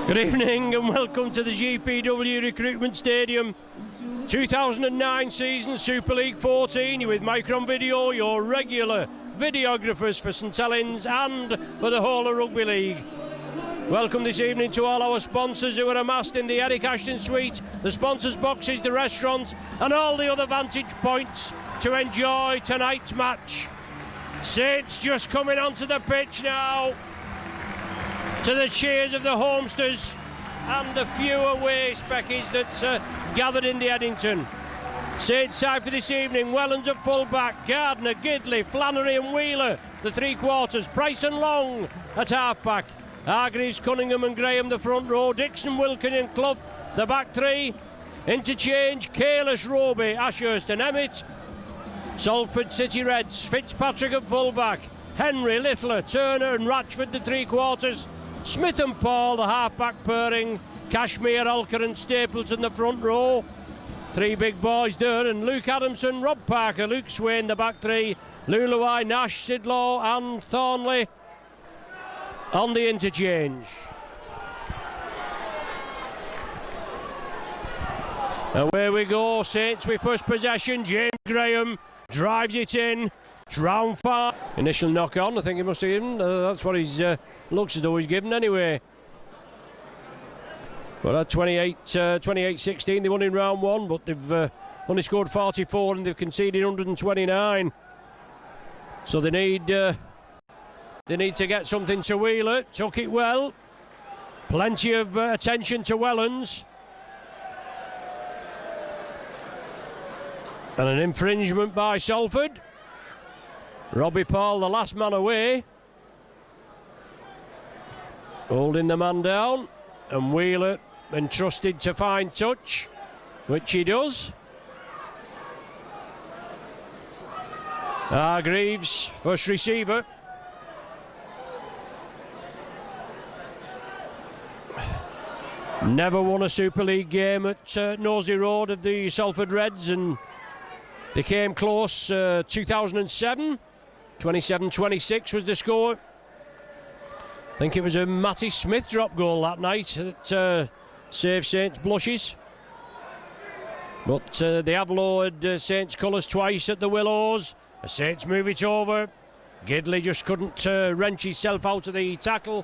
Good evening and welcome to the GPW Recruitment Stadium 2009 season Super League 14. You're with Micron Video, your regular videographers for St Helens and for the whole of Rugby League. Welcome this evening to all our sponsors who are amassed in the Eric Ashton Suite, the sponsors boxes, the restaurant and all the other vantage points to enjoy tonight's match. Saints just coming onto the pitch now, to the cheers of the homesters and the few away speckies that gathered in the Eddington. Saints side for this evening: Wellens at full-back, Gardner, Gidley, Flannery and Wheeler, the three-quarters, Price and Long at half-back, Hargreaves, Cunningham and Graham the front row, Dixon, Wilkin and Clough the back three. Interchange: Kalis, Roby, Ashurst and Emmett. Salford City Reds: Fitzpatrick at full-back, Henry, Littler, Turner and Ratchford the three-quarters, Smith and Paul the half-back pairing, Cashmere, Alker and Stapleton the front row. Three big boys there, and Luke Adamson, Rob Parker, Luke Swain the back three, Luluai, Nash, Sidlaw and Thornley on the interchange. Away we go, Saints with first possession. James Graham drives it in. Round 5. Initial knock on, I think he must have given. That's what he's looks as though he's given anyway. Well, at 28-16, they won in round 1, but they've only scored 44 and they've conceded 129. So they need to get something to Wheeler. Took it well. Plenty of attention to Wellens. And an infringement by Salford. Robbie Paul, the last man away, holding the man down, and Wheeler entrusted to find touch, which he does. Hargreaves, first receiver. Never won a Super League game at Nosey Road of the Salford Reds, and they came close 2007. 27-26 was the score. I think it was a Matty Smith drop goal that night that saved Saints blushes. But they have lowered Saints colours twice at the Willows. The Saints move it over. Gidley just couldn't wrench himself out of the tackle.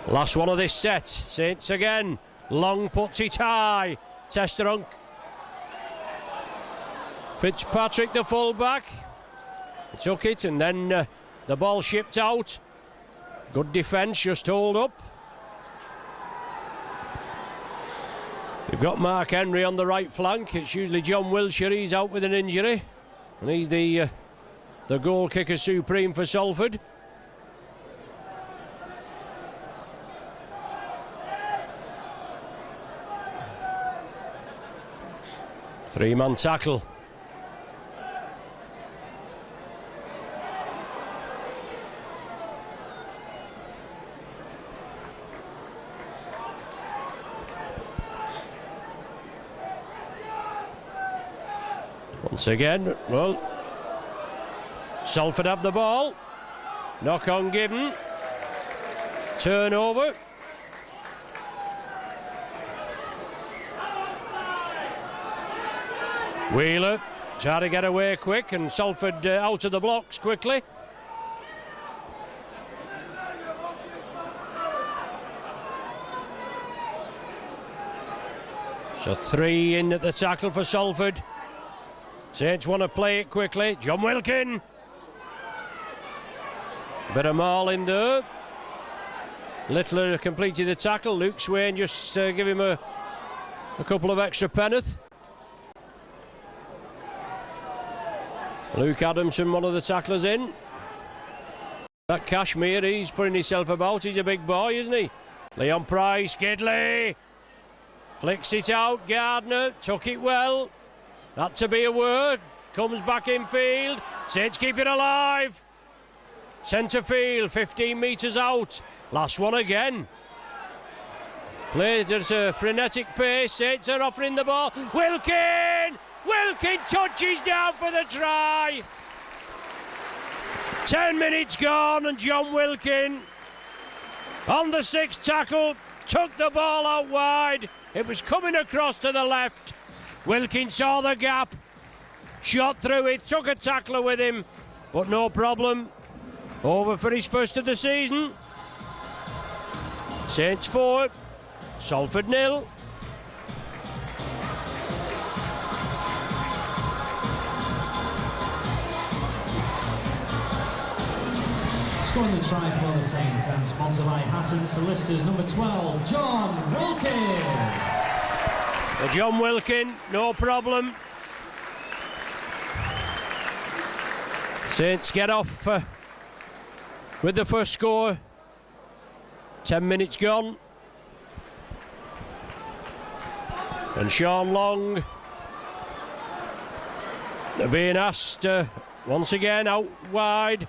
Last one of this set. Saints again. Long puts it high. Testerunk. Fitzpatrick the full-back. Took it and then the ball shipped out. Good defence, just hold up. They've got Mark Henry on the right flank. It's usually John Wilshire. He's out with an injury. And he's the goal kicker supreme for Salford. Three-man tackle. Once again, well, Salford have the ball. Knock on given. Turnover. Wheeler try to get away quick, and Salford out of the blocks quickly. So 3 in at the tackle for Salford. Saints want to play it quickly. John Wilkin. Bit of maul in there. Littler completed the tackle. Luke Swain just give him a couple of extra penneth. Luke Adamson, one of the tacklers in. That Cashmere, he's putting himself about. He's a big boy, isn't he? Leon Price, Gidley. Flicks it out, Gardner. Took it well. That to be a word. Comes back in field. Saints keep it alive. Centre field, 15 metres out. Last one again. Played at a frenetic pace. Saints are offering the ball. Wilkin touches down for the try. 10 minutes gone, and John Wilkin on the sixth tackle took the ball out wide. It was coming across to the left. Wilkin saw the gap, shot through it, took a tackler with him, but no problem. Over for his first of the season. Saints 4, Salford 0. Scoring the try for the Saints and sponsored by Hatton Solicitors, number 12, John Wilkin. Well, John Wilkin, no problem. Saints get off with the first score. 10 minutes gone. And Sean Long, they're being asked once again out wide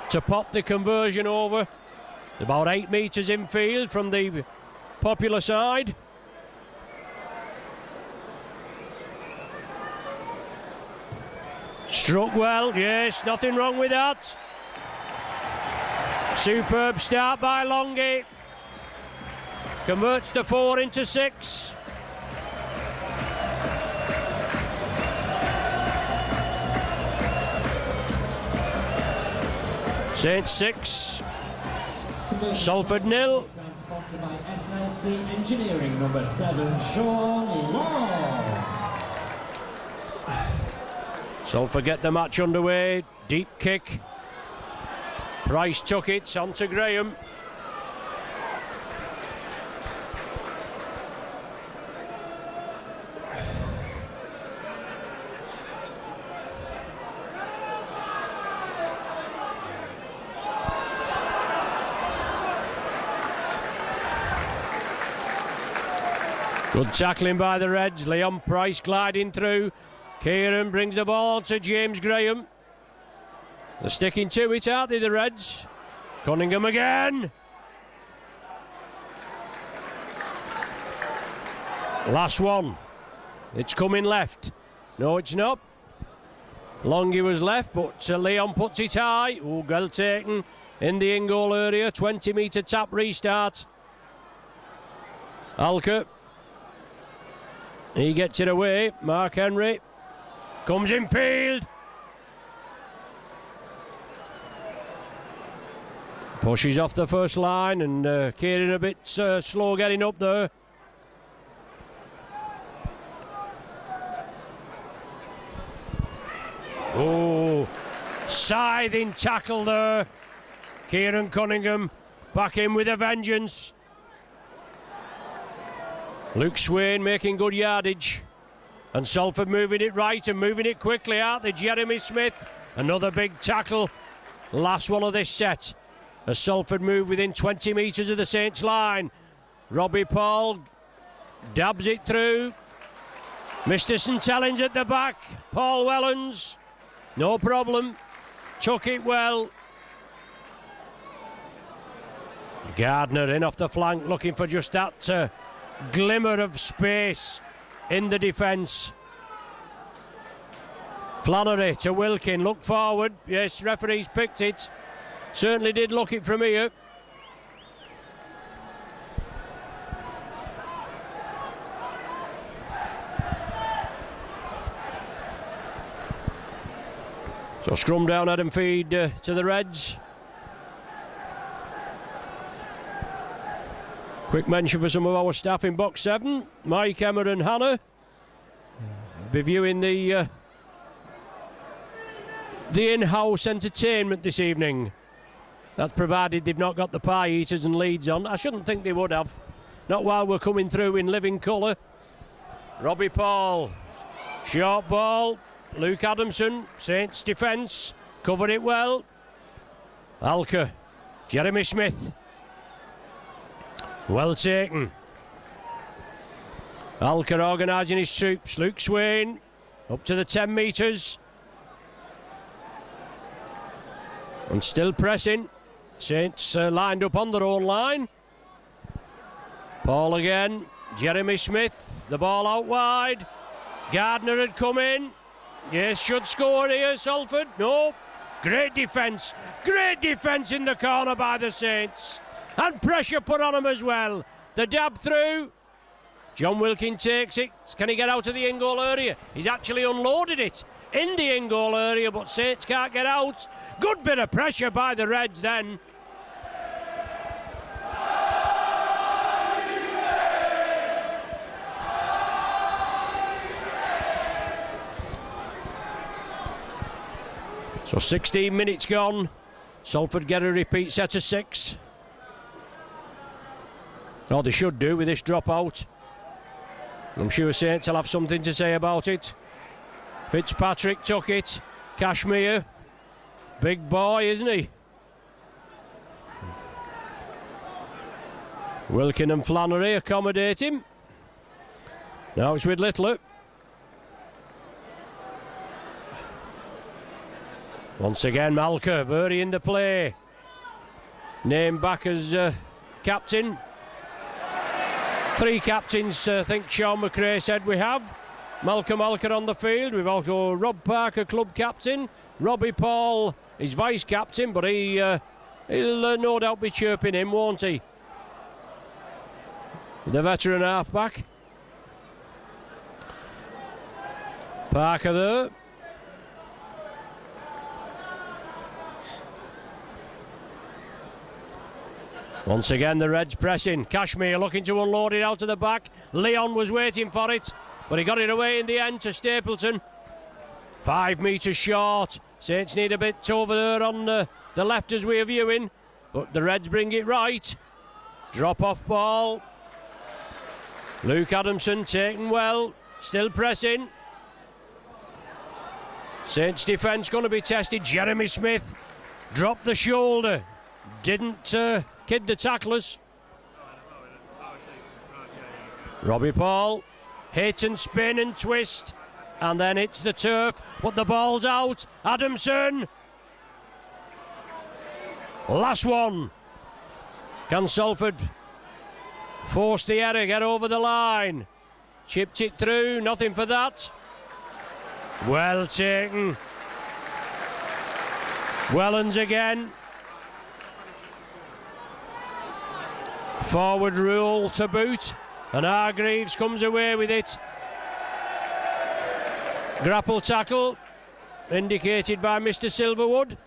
to pop the conversion over. About 8 metres infield from the Popular side. Struck well, yes, nothing wrong with that. Superb start by Longy. Converts the 4 into 6. Saints 6, Salford 0. Sponsored by SLC Engineering, number 7, Sean Long. Salford get the match underway. Deep kick. Price took it, on to Graham. Good tackling by the Reds. Leon Price gliding through. Kieran brings the ball to James Graham. They're sticking to it, aren't they, the Reds? Cunningham again. Last one. It's coming left. No, it's not. Longy was left, but Leon puts it high. Oh, well taken in the in-goal area. 20-metre tap restart. Alker. He gets it away. Mark Henry comes in field. Pushes off the first line, and Kieran a bit slow getting up there. Oh, scything tackle there. Kieran Cunningham back in with a vengeance. Luke Swain making good yardage. And Salford moving it right and moving it quickly, aren't they? Jeremy Smith, another big tackle. Last one of this set. As Salford move within 20 metres of the Saints line. Robbie Paul dabs it through. Mr. St Helens at the back. Paul Wellens, no problem. Took it well. Gardner in off the flank, looking for just that glimmer of space in the defence. Flannery to Wilkin, look forward. Yes, referee's picked it. Certainly did look it from here. So scrum down, Adam feed to the Reds. Quick mention for some of our staff in box 7. Mike, Emma and Hannah be viewing the in-house entertainment this evening. That's provided they've not got the pie eaters and leads on. I shouldn't think they would have. Not while we're coming through in living colour. Robbie Paul. Short ball. Luke Adamson. Saints defence. Covered it well. Alker. Jeremy Smith. Well taken. Alker organising his troops. Luke Swain. Up to the 10 metres. And still pressing. Saints lined up on their own line. Paul again. Jeremy Smith. The ball out wide. Gardner had come in. Yes, should score here, Salford. No. Great defence. Great defence in the corner by the Saints. And pressure put on him as well. The dab through. John Wilkin takes it. Can he get out of the in-goal area? He's actually unloaded it in the in-goal area, but Saints can't get out. Good bit of pressure by the Reds then. So 16 minutes gone. Salford get a repeat set of 6. Oh, they should do with this dropout. I'm sure Saints will have something to say about it. Fitzpatrick took it. Cashmere. Big boy, isn't he? Wilkin and Flannery accommodate him. Now it's with Littler. Once again, Malka, very in the play. Named back as captain. 3 captains, I think Sean McRae said we have. Malcolm Malka on the field. We've also Rob Parker, club captain. Robbie Paul is vice captain, but he'll no doubt be chirping him, won't he? The veteran halfback. Parker there. Once again, the Reds pressing. Cashmere looking to unload it out of the back. Leon was waiting for it, but he got it away in the end to Stapleton. 5 metres short. Saints need a bit over there on the left as we're viewing, but the Reds bring it right. Drop off ball. Luke Adamson taken well. Still pressing. Saints defence going to be tested. Jeremy Smith dropped the shoulder. Didn't kid the tacklers. Robbie Paul hit and spin and twist, and then hits the turf, but the ball's out. Adamson. Last one. Can Salford force the error, get over the line? Chipped it through, nothing for that. Well taken. Wellens again. Forward rule to boot, and Hargreaves comes away with it. Grapple tackle indicated by Mr. Silverwood.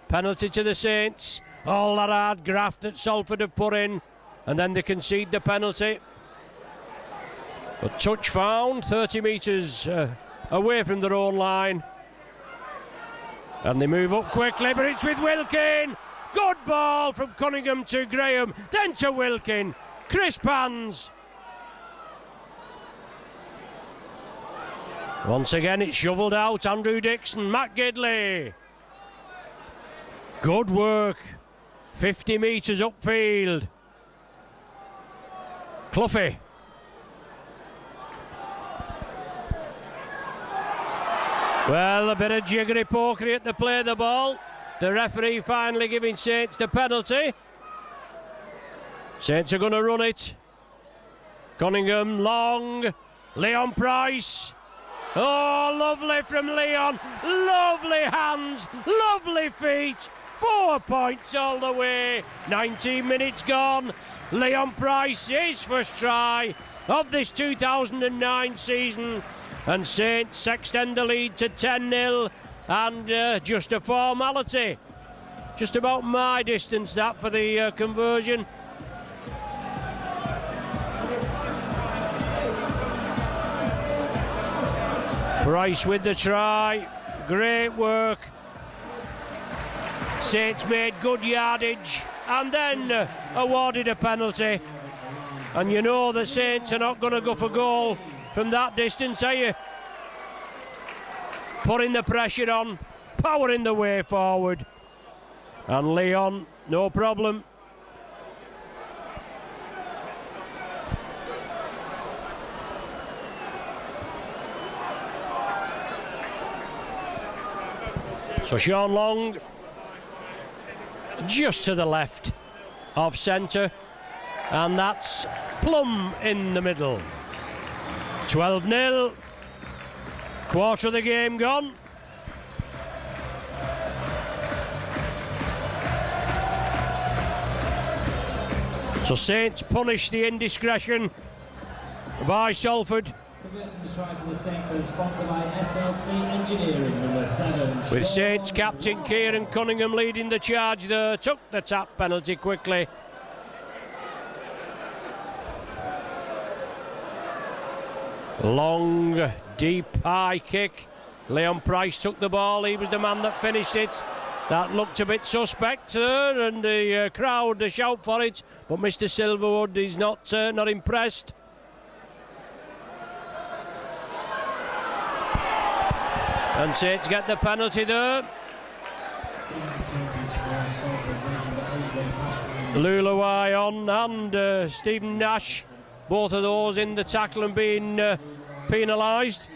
Penalty to the Saints. All that hard graft that Salford have put in, and then they concede the penalty. But touch found 30 metres away from their own line, and they move up quickly, but it's with Wilkin. Good ball from Cunningham to Graham, then to Wilkin. Crisp hands. Once again it's shovelled out. Andrew Dixon, Matt Gidley. Good work. 50 metres upfield. Cloughie. Well, a bit of jiggery pokery at the play of the ball. The referee finally giving Saints the penalty. Saints are going to run it. Cunningham, long. Leon Price. Oh, lovely from Leon. Lovely hands, lovely feet. 4 points all the way. 19 minutes gone. Leon Price, his first try of this 2009 season. And Saints extend the lead to 10-0. And just a formality. Just about my distance, that, for the conversion. Price with the try. Great work. Saints made good yardage and then awarded a penalty. And you know the Saints are not going to go for goal from that distance, are you? Putting the pressure on, powering the way forward. And Leon, no problem. So Sean Long, just to the left of centre. and that's plumb in the middle. 12-0, quarter of the game gone. So Saints punish the indiscretion by Salford. Converting the try for the Saints is sponsored by SLC Engineering, number 7. With Saints captain Kieran Cunningham leading the charge there, took the tap penalty quickly. Long, deep, high kick. Leon Price took the ball, he was the man that finished it. That looked a bit suspect, and the crowd shout for it, but Mr. Silverwood is not impressed. And Saints get the penalty there. Lulawai on and Stephen Nash, both of those in the tackle and being penalised.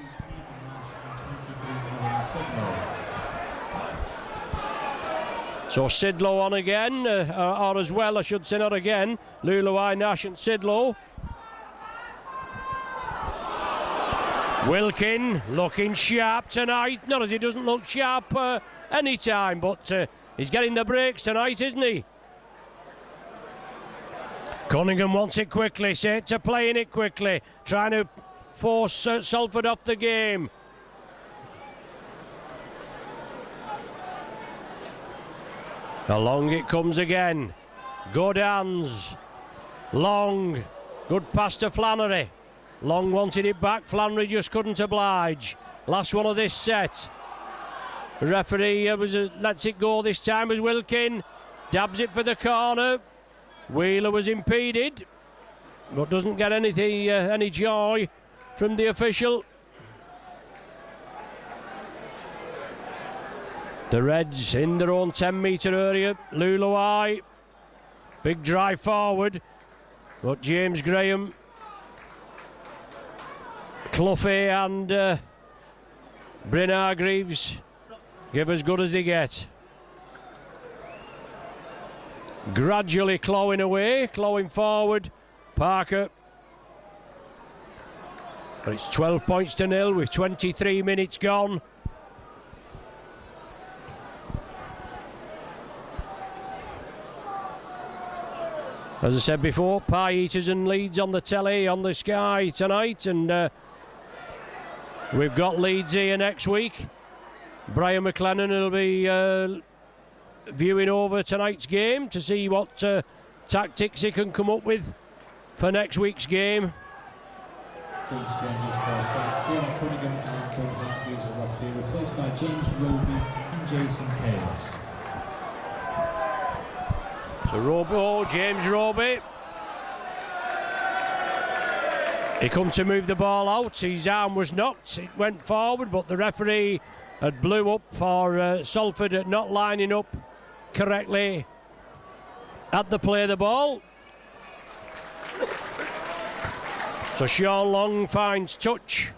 So Sidlow on again, or as well, I should say, not again. Lulawai, Nash and Sidlow. Wilkin looking sharp tonight. Not as he doesn't look sharp any time, but he's getting the breaks tonight, isn't he? Cunningham wants it quickly. Saints are playing it quickly, trying to force Salford off the game. Along it comes again. Good hands. Long. Good pass to Flannery. Long wanted it back. Flannery just couldn't oblige. Last one of this set. The referee lets it go this time as Wilkin dabs it for the corner. Wheeler was impeded, but doesn't get any joy from the official. The Reds in their own 10-metre area. Lulawai, big drive forward, but James Graham, Cloughy and Bryn Hargreaves give as good as they get. Gradually clawing forward, Parker. But it's 12 points to 0 with 23 minutes gone. As I said before, Pie Eaters and Leeds on the telly, on the Sky tonight, and we've got Leeds here next week. Brian McLennan will be viewing over tonight's game to see what tactics he can come up with for next week's game. Team changes for Saints. Kieran Cunningham and Doug Matthews are left here, replaced by James Roby and Jason Kales. So James Roby. He come to move the ball out. His arm was knocked. It went forward, but the referee had blew up for Salford not lining up correctly at the play of the ball. So Sean Long finds touch.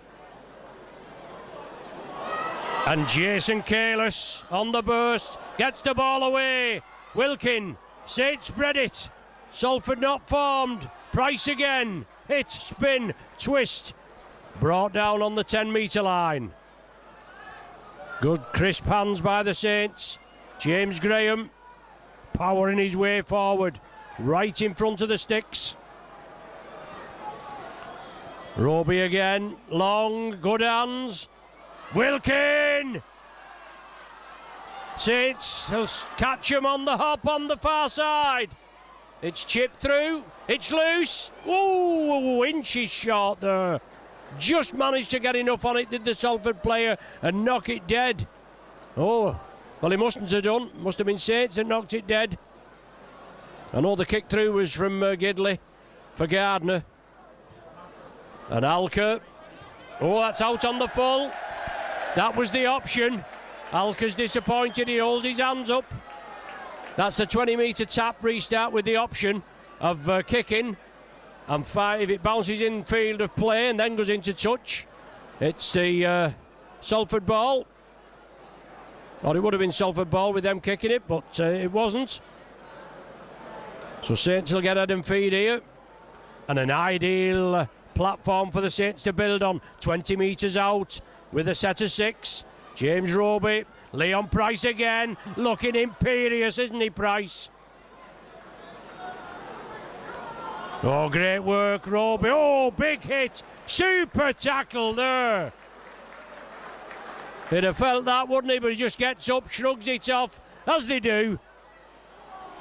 And Jason Kalis on the burst gets the ball away. Wilkin. Saints spread it. Salford not formed. Price again. Hit, spin, twist. Brought down on the 10-metre line. Good crisp hands by the Saints. James Graham powering his way forward. Right in front of the sticks. Roby again. Long, good hands. Wilkin! Saints will catch him on the hop on the far side. It's chipped through. It's loose. Ooh, inches short there. Just managed to get enough on it, did the Salford player, and knock it dead. Oh, well, he mustn't have done. Must have been Saints that knocked it dead. I know the kick through was from Gidley for Gardner. And Alker. Oh, that's out on the full. That was the option. Alker's disappointed, he holds his hands up. That's the 20-metre tap restart with the option of kicking. And if it bounces in field of play and then goes into touch, it's the Salford ball. Or it would have been Salford ball with them kicking it, but it wasn't. So Saints will get head and feed here. And an ideal platform for the Saints to build on. 20 metres out with a set of 6. James Roby, Leon Price again. Looking imperious, isn't he, Price? Oh, great work, Roby. Oh, big hit. Super tackle there. He'd have felt that, wouldn't he? But he just gets up, shrugs it off, as they do.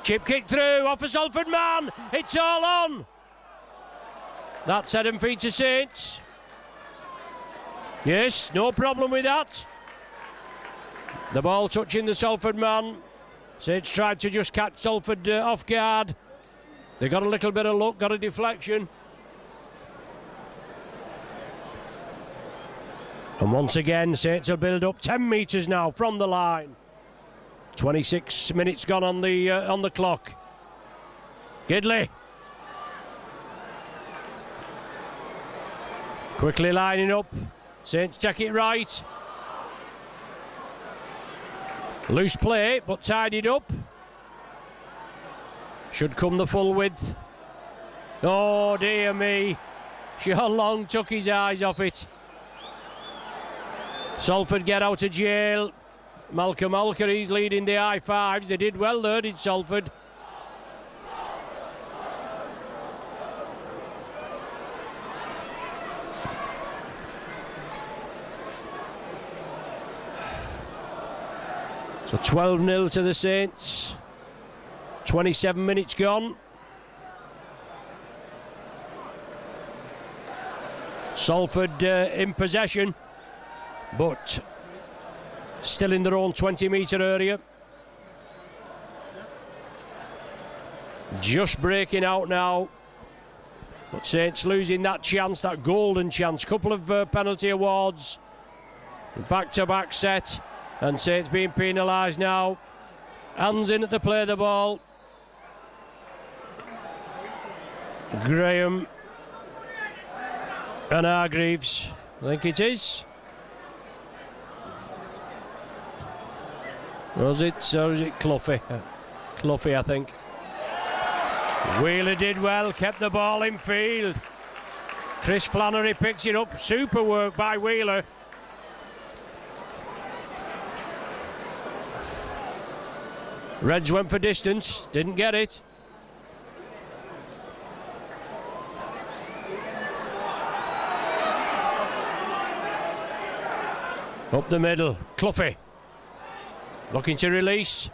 Chip kick through, off a Salford man. It's all on. That's head and feet to Saints. Yes, no problem with that. The ball touching the Salford man. Saints tried to just catch Salford off guard. They got a little bit of luck, got a deflection. And once again, Saints will build up 10 metres now from the line. 26 minutes gone on the clock. Gidley. Quickly lining up. Saints take it right. Loose play, but tidied up. Should come the full width. Oh, dear me. Sean Long took his eyes off it. Salford get out of jail. Malcolm Alker, he's leading the I-5s. They did well there, did Salford. So 12-0 to the Saints. 27 minutes gone. Salford in possession, but still in their own 20-metre area. Just breaking out now. But Saints losing that chance, that golden chance. Couple of penalty awards. Back-to-back set. And Saints being penalised now. Hands in at the play of the ball. Graham and Hargreaves, I think it is. Was it Cloughie? Cloughie, I think. Wheeler did well, kept the ball in field. Chris Flannery picks it up. Super work by Wheeler. Reds went for distance, didn't get it. Up the middle, Cloughie looking to release.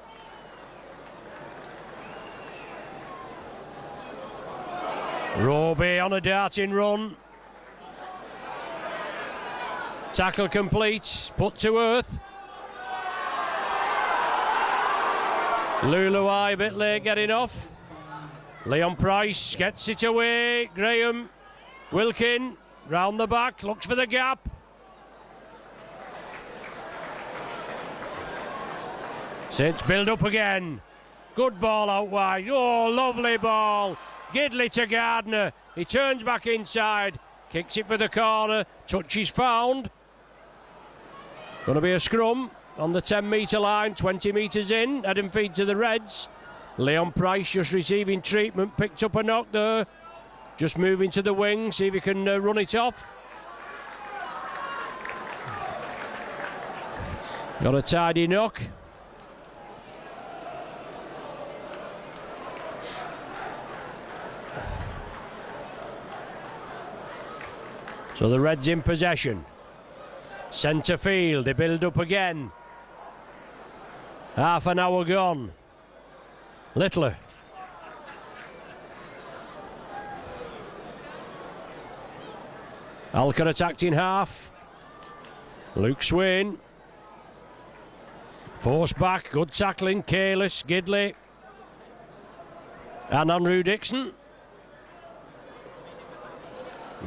Roby on a darting run. Tackle complete, put to earth. Luluai a bit late getting off. Leon Price gets it away. Graham, Wilkin, round the back, looks for the gap. Saints build up again. Good ball out wide. Oh, lovely ball. Gidley to Gardner. He turns back inside. Kicks it for the corner. Touch is found. Going to be a scrum on the 10-metre line. 20 metres in. Head and feed to the Reds. Leon Price just receiving treatment. Picked up a knock there. Just moving to the wing. See if he can run it off. Got a tidy knock. So the Reds in possession. Centre field, they build up again. Half an hour gone. Littler. Alker attacked in half. Luke Swain. Force back, good tackling. Careless, Gidley. And Andrew Dixon.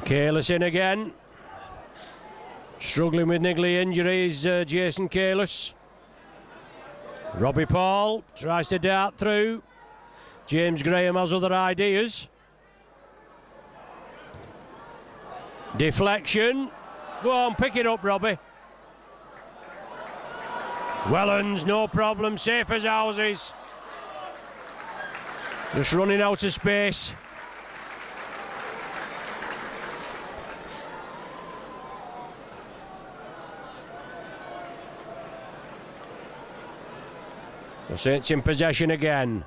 Careless in again. Struggling with niggly injuries, Jason Careless. Robbie Paul tries to dart through. James Graham has other ideas. Deflection. Go on, pick it up, Robbie. Wellens, no problem, safe as houses. Just running out of space. The Saints in possession again.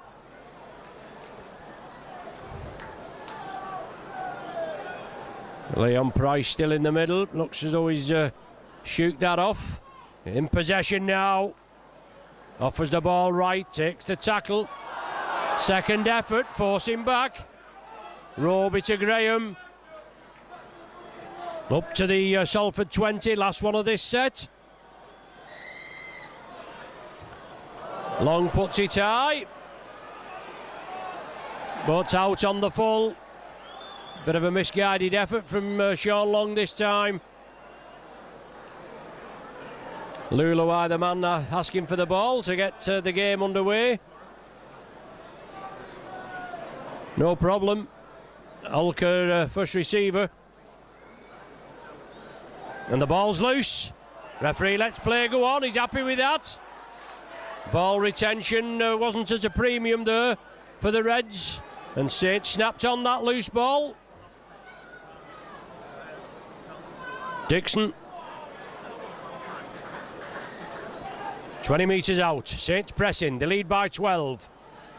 Leon Price still in the middle. Looks as though he's shoot that off. In possession now. Offers the ball right. Takes the tackle. Second effort. Forcing back. Roby to Graham. Up to the Salford 20. Last one of this set. Long puts it high. But out on the full. Bit of a misguided effort from Sean Long this time. Luluai, the man, asking for the ball to get the game underway. No problem. Ulker, first receiver. And the ball's loose. Referee lets play go on. He's happy with that. Ball retention wasn't at a premium there for the Reds. And Saints snapped on that loose ball. Dixon. 20 metres out. Saints pressing. They lead by 12.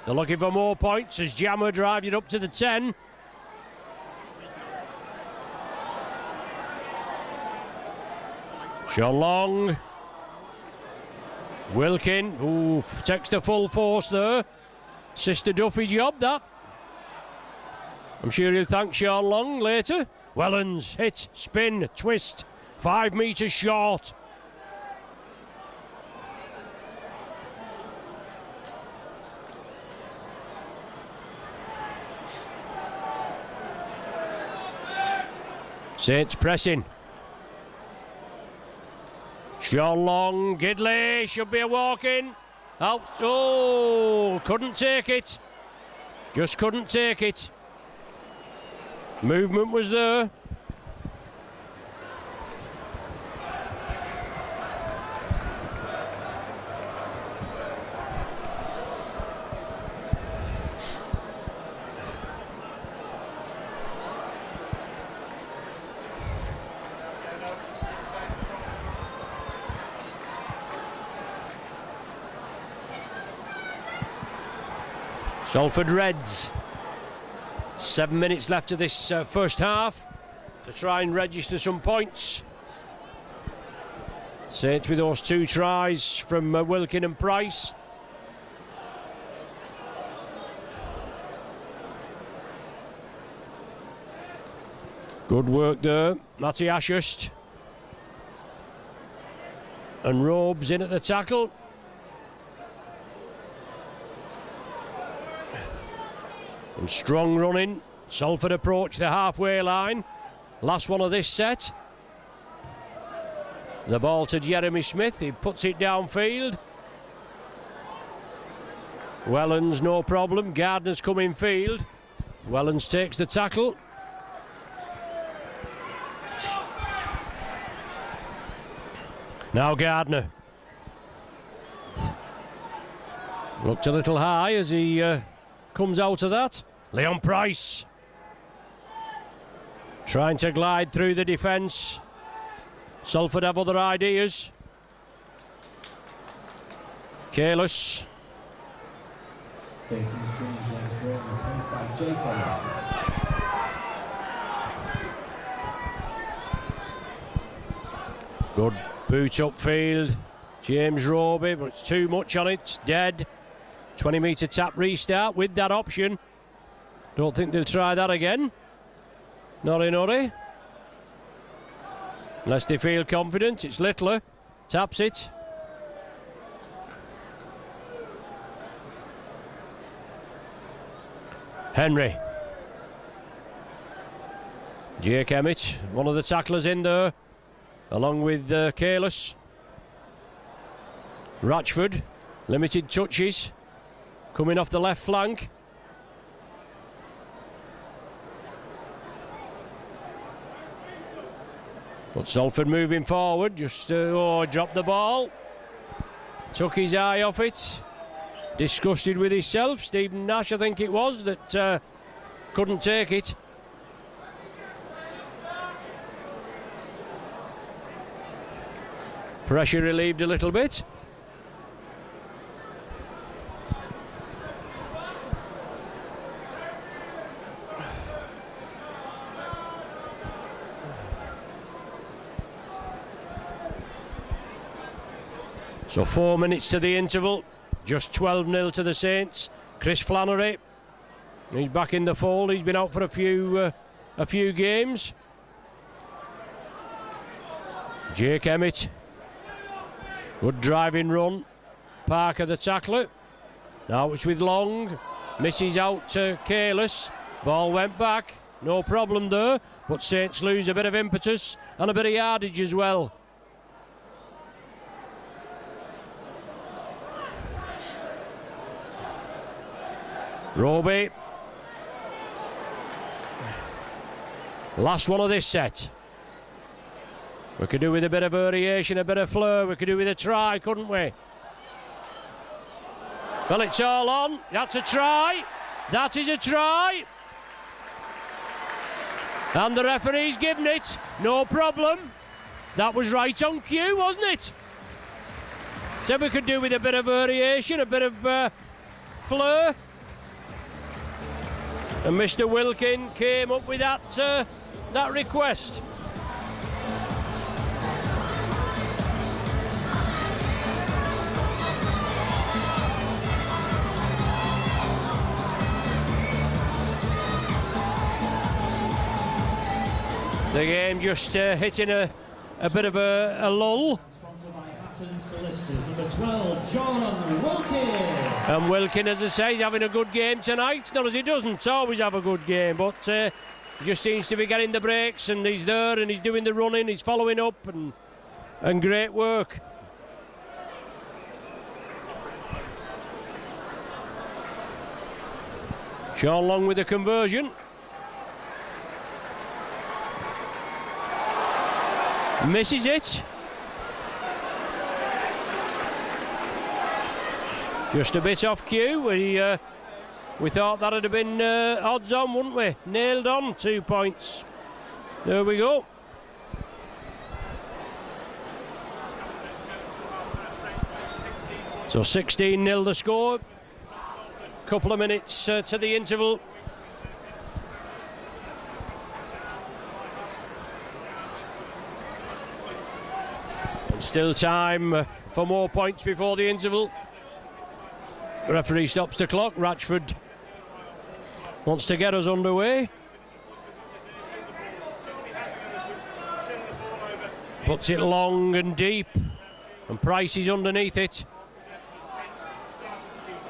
They're looking for more points as Jammer drives it up to the 10. Sean Long. Wilkin. Ooh, takes the full force there. Sister Duffy's job, that. I'm sure he'll thank Sean Long later. Wellens, hit, spin, twist. 5 metres short. Saints pressing. Sean Long, Gidley, should be a walk-in. Out, oh, couldn't take it. Just couldn't take it. Movement was there. Salford Reds. 7 minutes left of this first half to try and register some points. Saints with those 2 tries from Wilkin and Price. Good work there. Matty Ashurst. And Robes in at the tackle. And strong running. Salford approach the halfway line. Last one of this set. The ball to Jeremy Smith. He puts it downfield. Wellens, no problem. Gardner's come in field. Wellens takes the tackle. Now Gardner. Looked a little high as he comes out of that. Leon Price trying to glide through the defence. Salford have other ideas. Careless. Satan's Strange James Graham replaced by Jake Elliott. Good boot upfield. James Roby, but it's too much on it. It's dead. 20 metre tap restart with that option. Don't think they'll try that again. Not in a hurry. Unless they feel confident. It's Littler. Taps it. Henry. Jake Emmett, one of the tacklers in there, along with Careless. Ratchford, limited touches. Coming off the left flank. But Salford moving forward, just dropped the ball. Took his eye off it. disgusted with himself. Stephen Nash, I think it was, that couldn't take it. Pressure relieved a little bit. So 4 minutes to the interval, just 12-0 to the Saints. Chris Flannery, he's back in the fold. He's been out for a few games. Jake Emmett, good driving run. Parker the tackler. Now it's with Long, misses out to Careless. Ball went back, no problem there, but Saints lose a bit of impetus and a bit of yardage as well. Roby. Last one of this set. We could do with a bit of variation, a bit of flair. We could do with a try, couldn't we? Well, it's all on. That's a try. That is a try. And the referee's given it. No problem. That was right on cue, wasn't it? Said we could do with a bit of variation, a bit of flair. And Mr. Wilkin came up with that request. The game just hitting a bit of a lull. Sponsored by Hatton Solicitors, number 12, John Wilkin. And Wilkin, as I say, is having a good game tonight. Not as he doesn't always have a good game, but he just seems to be getting the breaks, and he's there and he's doing the running, he's following up, and great work. Sean Long with the conversion. Misses it. Just a bit off cue. We thought that'd have been odds on, wouldn't we? Nailed on, 2 points. There we go. So 16-0 the score. Couple of minutes to the interval. Still time for more points before the interval. The referee stops the clock. Ratchford wants to get us underway. Puts it long and deep, and Price is underneath it.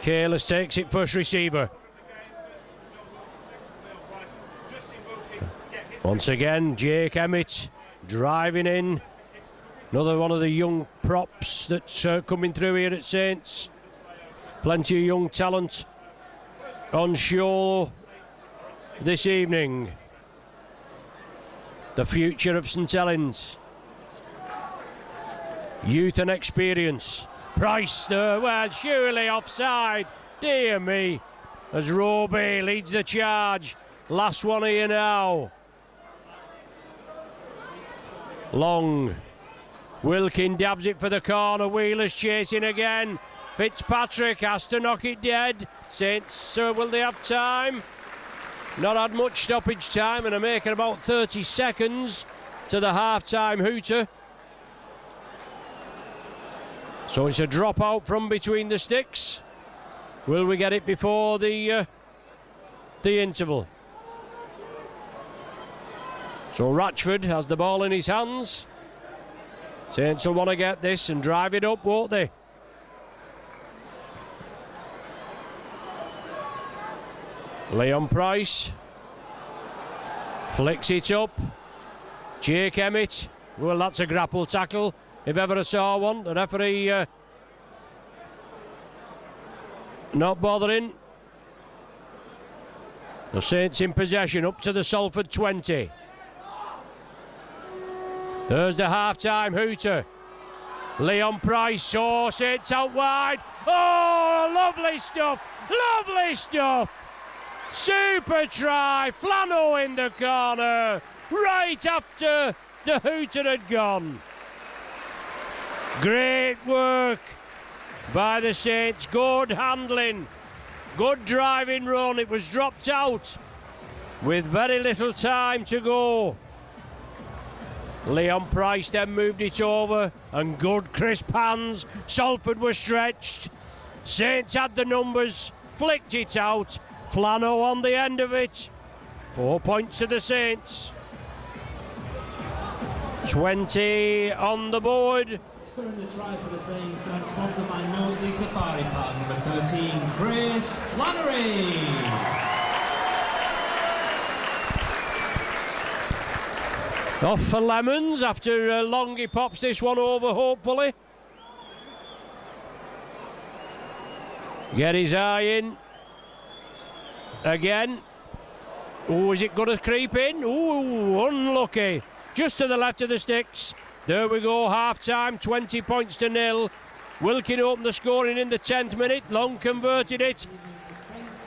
Careless takes it first receiver. Once again, Jake Emmett driving in. Another one of the young props that's coming through here at Saints. Plenty of young talent on show this evening. The future of St Helens. Youth and experience. Price there, well, surely offside. Dear me. As Roby leads the charge. Last one here now. Long. Wilkin dabs it for the corner. Wheeler's chasing again. Fitzpatrick has to knock it dead. Saints, will they have time? Not had much stoppage time, and are making about 30 seconds to the half-time hooter. So it's a drop out from between the sticks. Will we get it before the interval? So Ratchford has the ball in his hands. Saints will want to get this and drive it up, won't they? Leon Price flicks it up. Jake Emmett. Well, that's a grapple tackle, if ever I saw one. The referee not bothering. The Saints in possession up to the Salford 20. There's the half-time hooter. Leon Price saw Saints out wide. Oh, lovely stuff, lovely stuff. Super try, Flano in the corner, right after the hooter had gone. Great work by the Saints, good handling, good driving run. It was dropped out with very little time to go. Leon Price then moved it over, and good crisp hands. Salford was stretched. Saints had the numbers, flicked it out. Flano on the end of it. 4 points to the Saints. 20 on the board. Scoring the try for the Saints and sponsored by Knowsley Safari Park, number 13, Chris Flannery. Off for Lemons after long he pops this one over, hopefully. Get his eye in. Again. Oh, is it going to creep in? Oh, unlucky. Just to the left of the sticks. There we go, half-time, 20 points to 0. Wilkin opened the scoring in the 10th minute. Long converted it.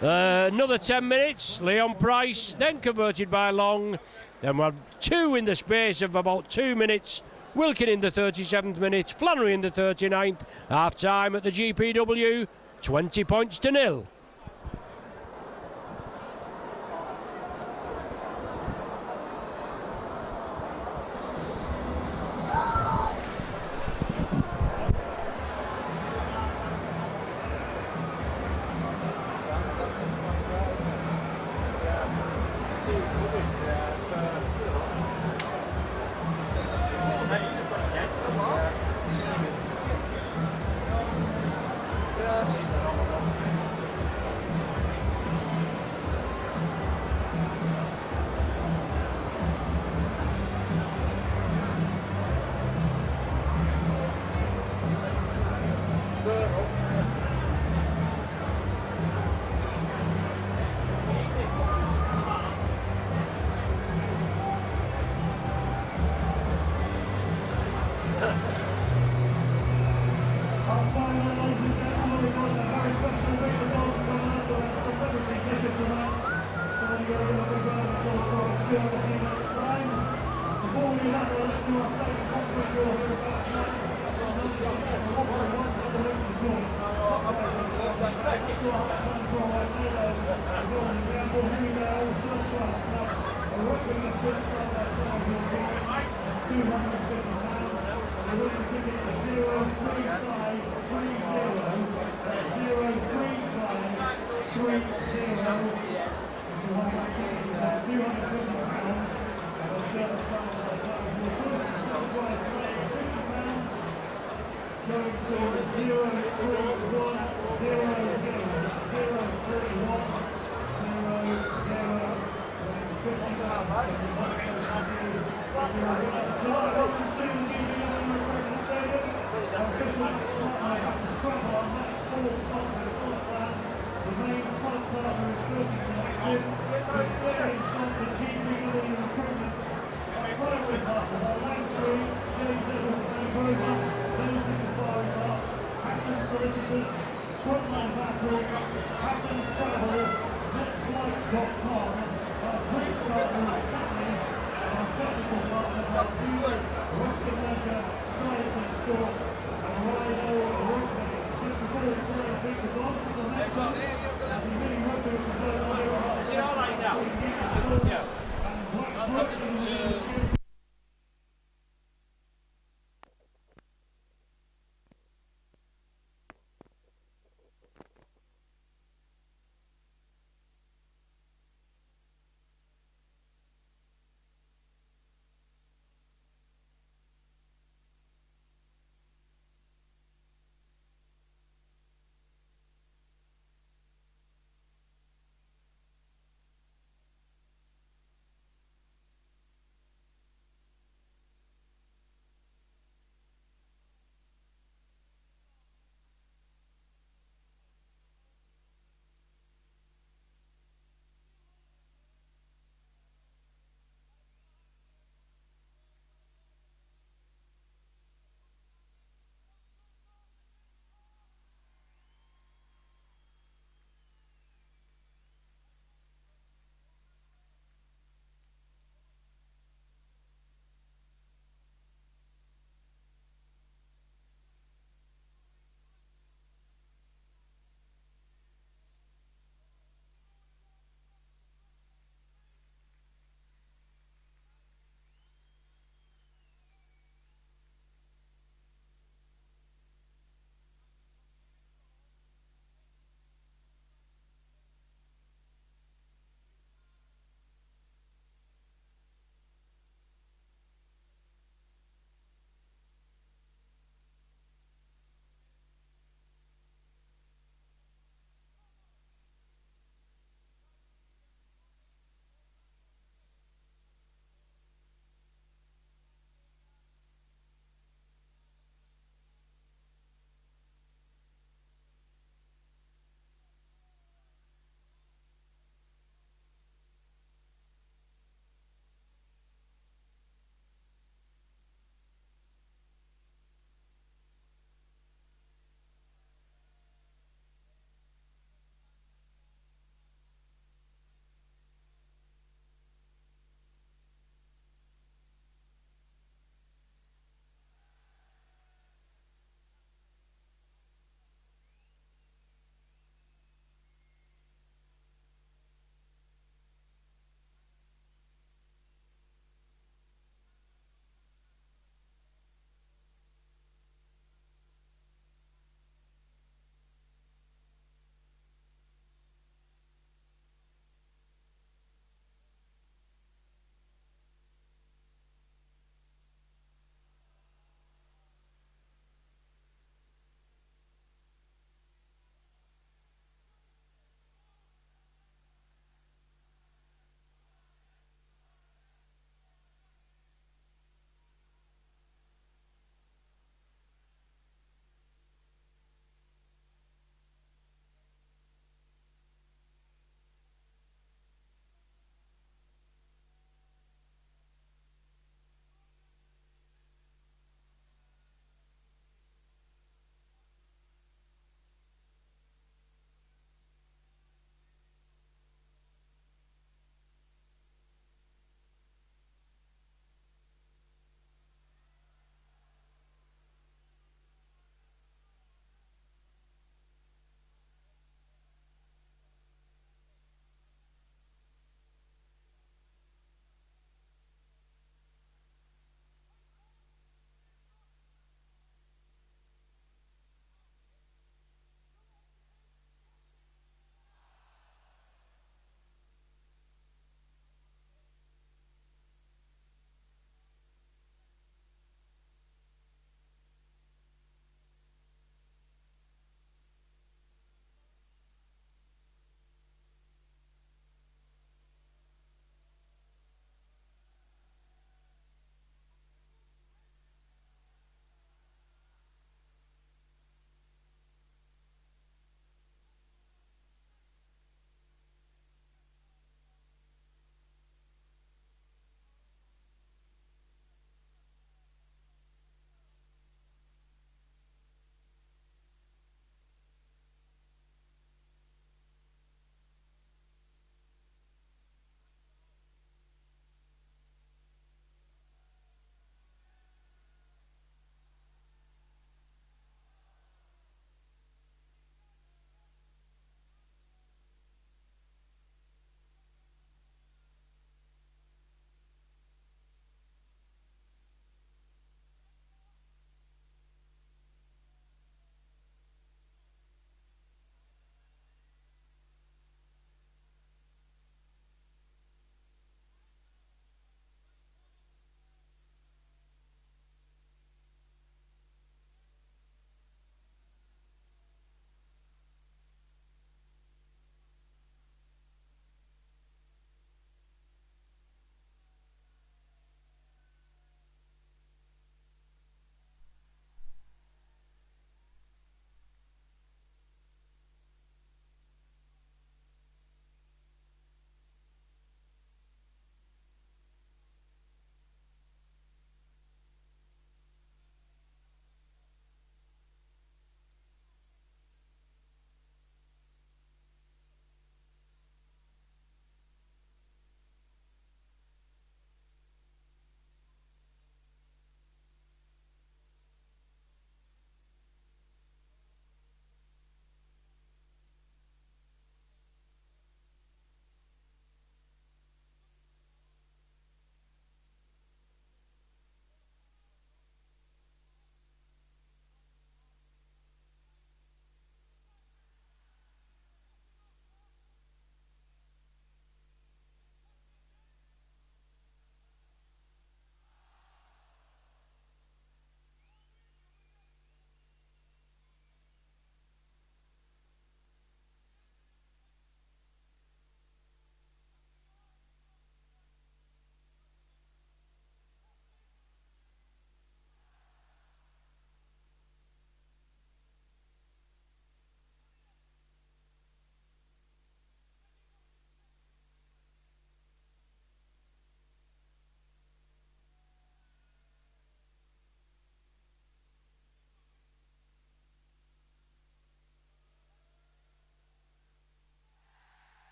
Another 10 minutes. Leon Price, then converted by Long. Then we'll have 2 in the space of about 2 minutes. Wilkin in the 37th minute, Flannery in the 39th. Half-time at the GPW, 20 points to 0.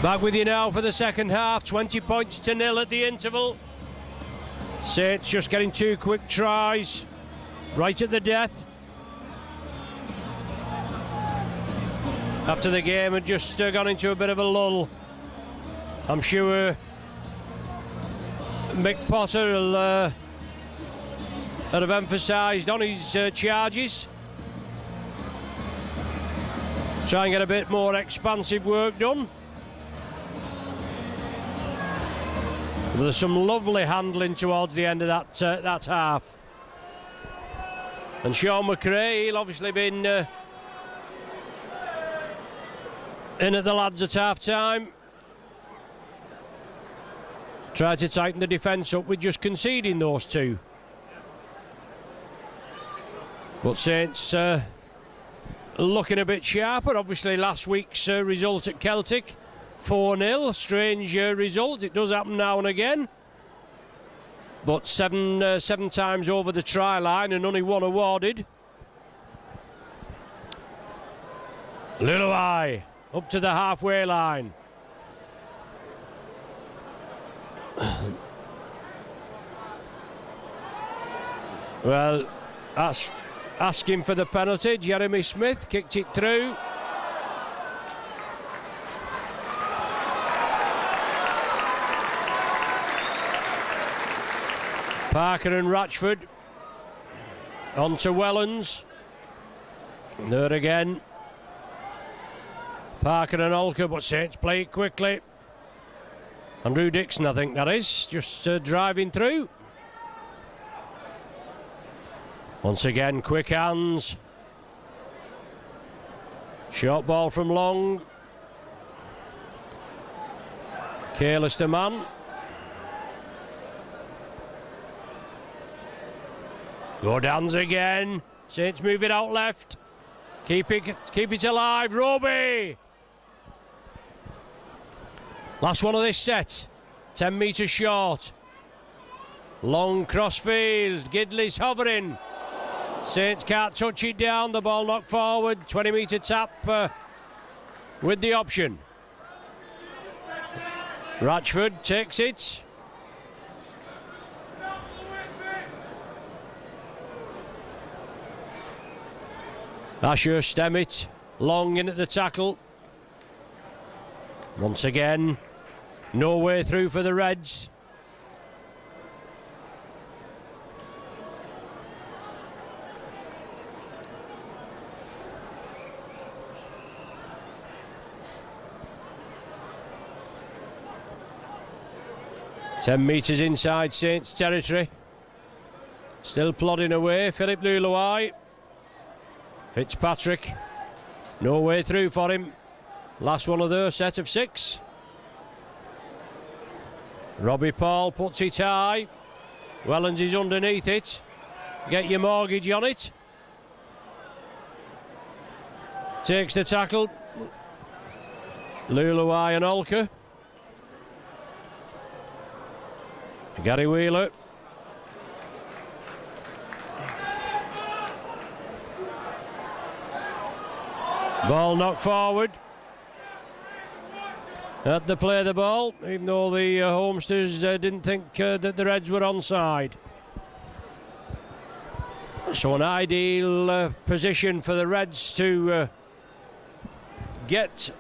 Back with you now for the second half. 20 points to 0 at the interval. Saints just getting 2 quick tries right at the death. After the game had just gone into a bit of a lull. I'm sure Mick Potter will have emphasised on his charges. Try and get a bit more expansive work done. There's some lovely handling towards the end of that half. And Sean McRae, he'll obviously been in at the lads at half-time. Tried to tighten the defence up with just conceding those 2. But Saints looking a bit sharper. Obviously last week's result at Celtic, 4-0, strange result. It does happen now and again. But seven times over the try line and only 1 awarded. Luluai up to the halfway line. Well, that's asking for the penalty. Jeremy Smith kicked it through. Parker and Ratchford on to Wellens. There again. Parker and Olker, but Saints play it quickly. Andrew Dixon, I think that is, just driving through. Once again, quick hands. Short ball from long. Careless the man. Good hands again. Saints move it out left. Keep it alive, Roby. Last one of this set. 10 metres short. Long crossfield. Gidley's hovering. Saints can't touch it down. The ball knocked forward. 20 metre tap with the option. Ratchford takes it. Asher Stemmet, long in at the tackle. Once again, no way through for the Reds. Ten metres inside Saints territory. Still plodding away, Philip Luluai. Fitzpatrick, no way through for him. Last one of their set of 6. Robbie Paul puts it high. Wellens is underneath it. Get your mortgage on it. Takes the tackle. Luluai and Olker. Gary Wheeler. Ball knocked forward. Had to play the ball, even though the Homesters didn't think that the Reds were onside. So an ideal position for the Reds to get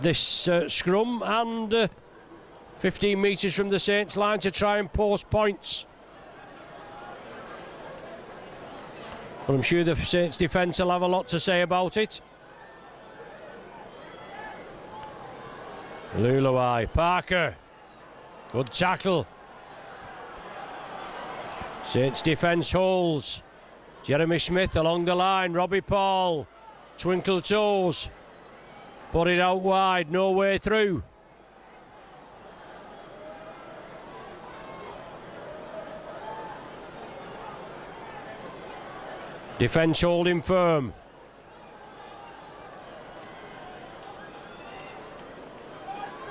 this scrum and 15 metres from the Saints line to try and post points. But I'm sure the Saints defence will have a lot to say about it. Luluai, Parker, good tackle. Saints defence holds. Jeremy Smith along the line, Robbie Paul, twinkle toes, put it out wide, no way through. Defence holding firm.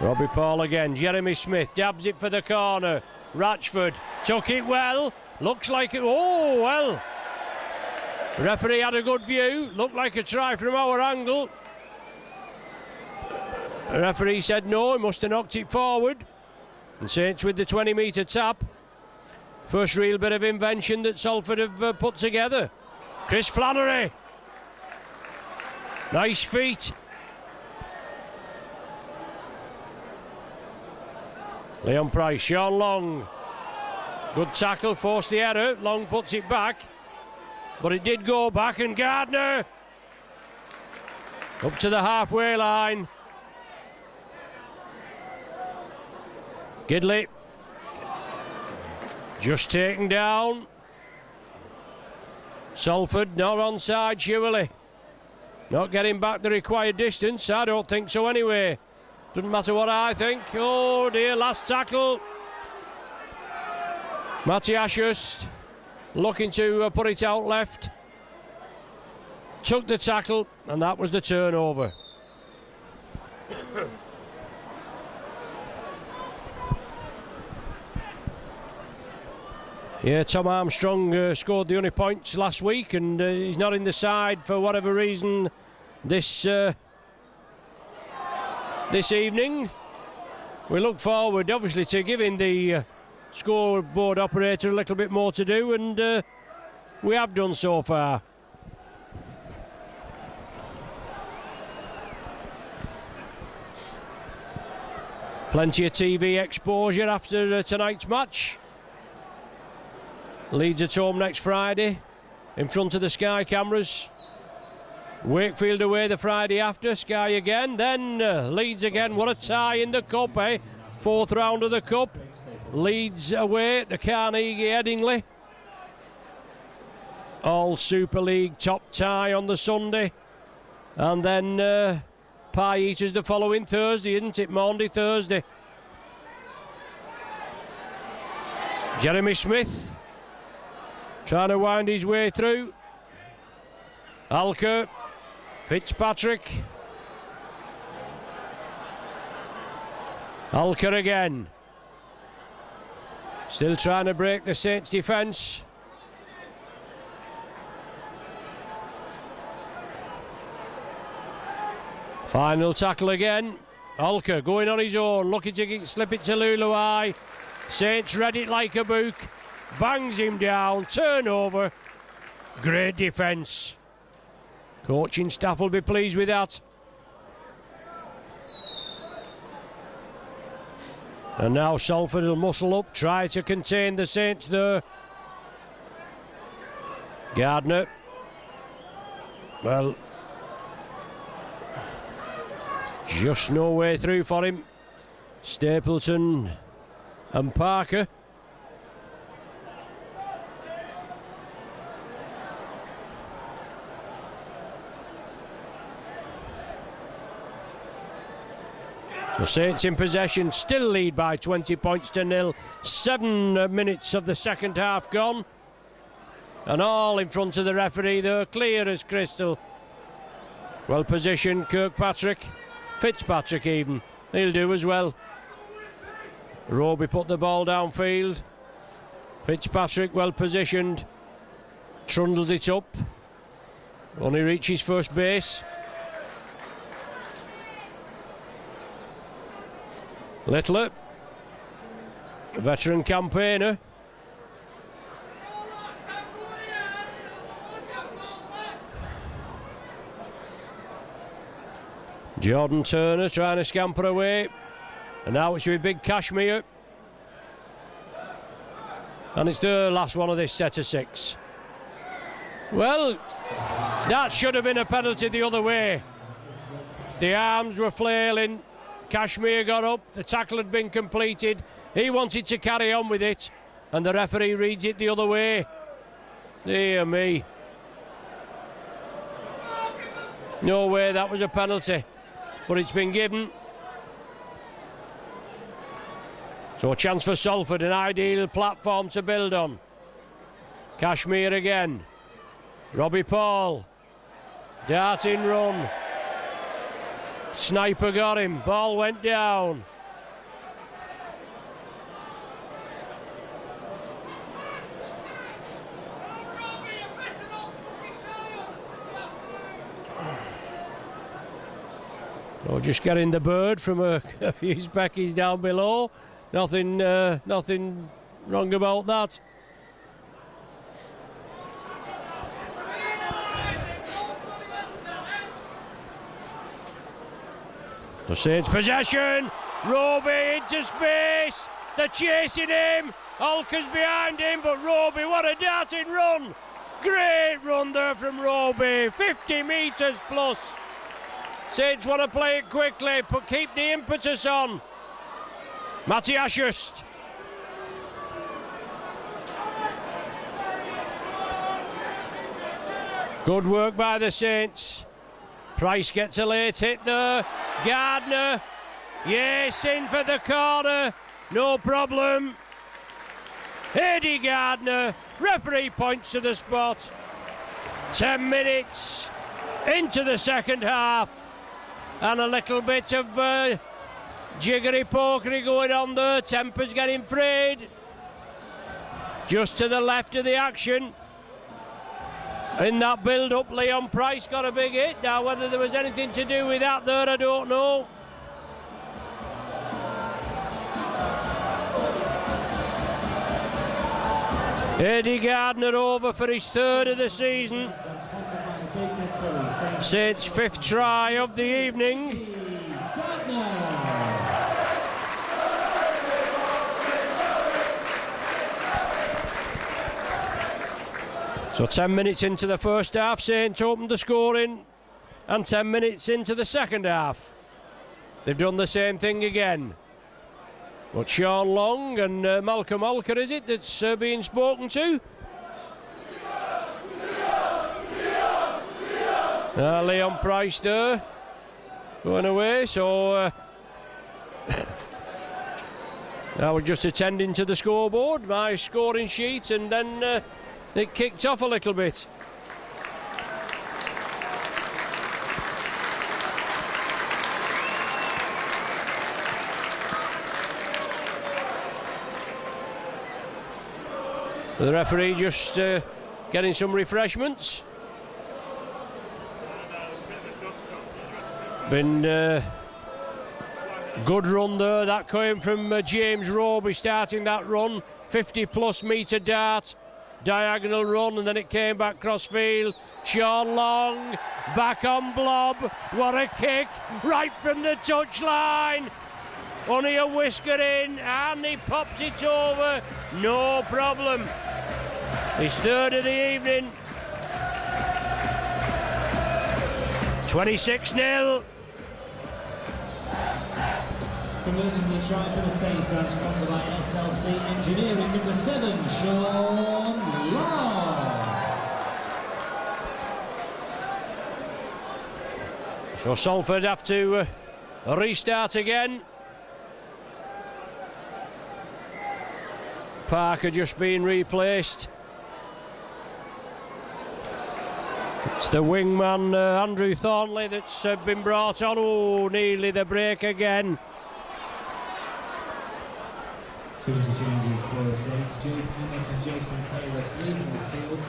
Robbie Paul again, Jeremy Smith dabs it for the corner. Ratchford took it well, looks like it, oh well. Referee had a good view, looked like a try from our angle. The referee said no, he must have knocked it forward. And Saints with the 20-metre tap. First real bit of invention that Salford have put together. Chris Flannery. Nice feet. Leon Price, Sean Long. Good tackle, forced the error. Long puts it back. But it did go back, and Gardner up to the halfway line. Gidley just taken down. Salford not onside, surely. Not getting back the required distance. I don't think so anyway. Doesn't matter what I think. Oh dear, last tackle. Matthias looking to put it out left. Took the tackle, and that was the turnover. Yeah, Tom Armstrong scored the only points last week, and he's not in the side for whatever reason this evening. We look forward, obviously, to giving the scoreboard operator a little bit more to do, and we have done so far. Plenty of TV exposure after tonight's match. Leeds at home next Friday in front of the Sky cameras. Wakefield away the Friday after, Sky again, then Leeds again. What a tie in the Cup, eh? Fourth round of the Cup. Leeds away at the Carnegie Headingley. All Super League top tie on the Sunday. And then Pie Eaters the following Thursday, isn't it? Maundy Thursday. Jeremy Smith trying to wind his way through. Alker, Fitzpatrick. Alker again. Still trying to break the Saints' defence. Final tackle again. Alker going on his own, looking to slip it to Luluai. Saints read it like a book. Bangs him down, turnover. Great defence. Coaching staff will be pleased with that. And now Salford will muscle up, try to contain the Saints there. Gardner. Well, just no way through for him. Stapleton and Parker. The Saints in possession, still lead by 20 points to nil. 7 minutes of the second half gone. And all in front of the referee there, clear as crystal. Well positioned, Kirkpatrick. Fitzpatrick even. He'll do as well. Roby put the ball downfield. Fitzpatrick well positioned. Trundles it up. Only reaches first base. Littler, veteran campaigner. Jordan Turner trying to scamper away. And now it's with Big Kashmir. And it's the last one of this set of 6. Well, that should have been a penalty the other way. The arms were flailing. Kashmir got up, the tackle had been completed. He wanted to carry on with it, and the referee reads it the other way. Dear me. No way that was a penalty, but it's been given. So a chance for Salford, an ideal platform to build on. Kashmir again. Robbie Paul. Darting run. Sniper got him, ball went down. Or just getting the bird from a few speckies down below. Nothing wrong about that. The Saints possession. Roby into space. They're chasing him. Alker's behind him, but Roby, what a darting run. Great run there from Roby. 50 metres plus. Saints want to play it quickly, but keep the impetus on. Matthias Just. Good work by the Saints. Price gets a late hit there. Gardner. Yes, in for the corner. No problem. Eddie Gardner. Referee points to the spot. 10 minutes into the second half. And a little bit of jiggery-pokery going on there. Tempers getting frayed. Just to the left of the action. In that build-up, Leon Price got a big hit. Now, whether there was anything to do with that there, I don't know. Eddie Gardner over for his third of the season. Saints' fifth try of the evening. So 10 minutes into the first half, Saints opened the scoring, and 10 minutes into the second half, they've done the same thing again. But Sean Long and Malcolm Alker, is it, that's being spoken to? Leon Price there, going away, so I was just attending to the scoreboard, my scoring sheet, and then it kicked off a little bit. The referee just getting some refreshments. Been good run there, that came from James Roby starting that run. 50+ metre dart, diagonal run, and then it came back crossfield. Sean Long, back on Blob. What a kick, right from the touchline. Only a whisker in, and he pops it over. No problem. His third of the evening. 26-0. Converting the try for the Saints and sponsored by SLC Engineering, number 7, Sean Long. So Salford have to restart again. Parker just being replaced. It's the wingman Andrew Thornley that's been brought on. Oh, nearly the break again. Two interchanges for the Saints. Joe Emmett and Jason Kalis leaving the field,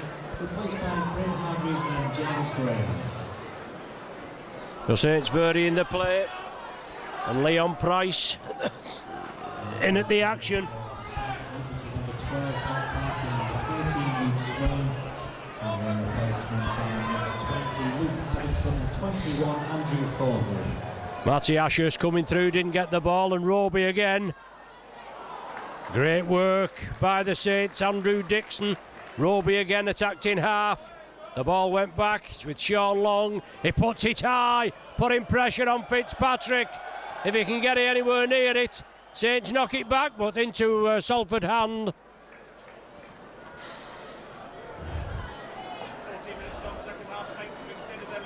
replaced by Brent Hargreaves and James Graham. The Saints Verdi in the play, and Leon Price in at the action. Number 12, Parker, 13 weeks strong, and then replacement number 20, Luke Adamson, and 21, Andrew Thornley. Matthias Just coming through, didn't get the ball, and Roby again. Great work by the Saints, Andrew Dixon. Roby again attacked in half. The ball went back, it's with Sean Long. He puts it high, putting pressure on Fitzpatrick. If he can get it anywhere near it, Saints knock it back, but into Salford hand.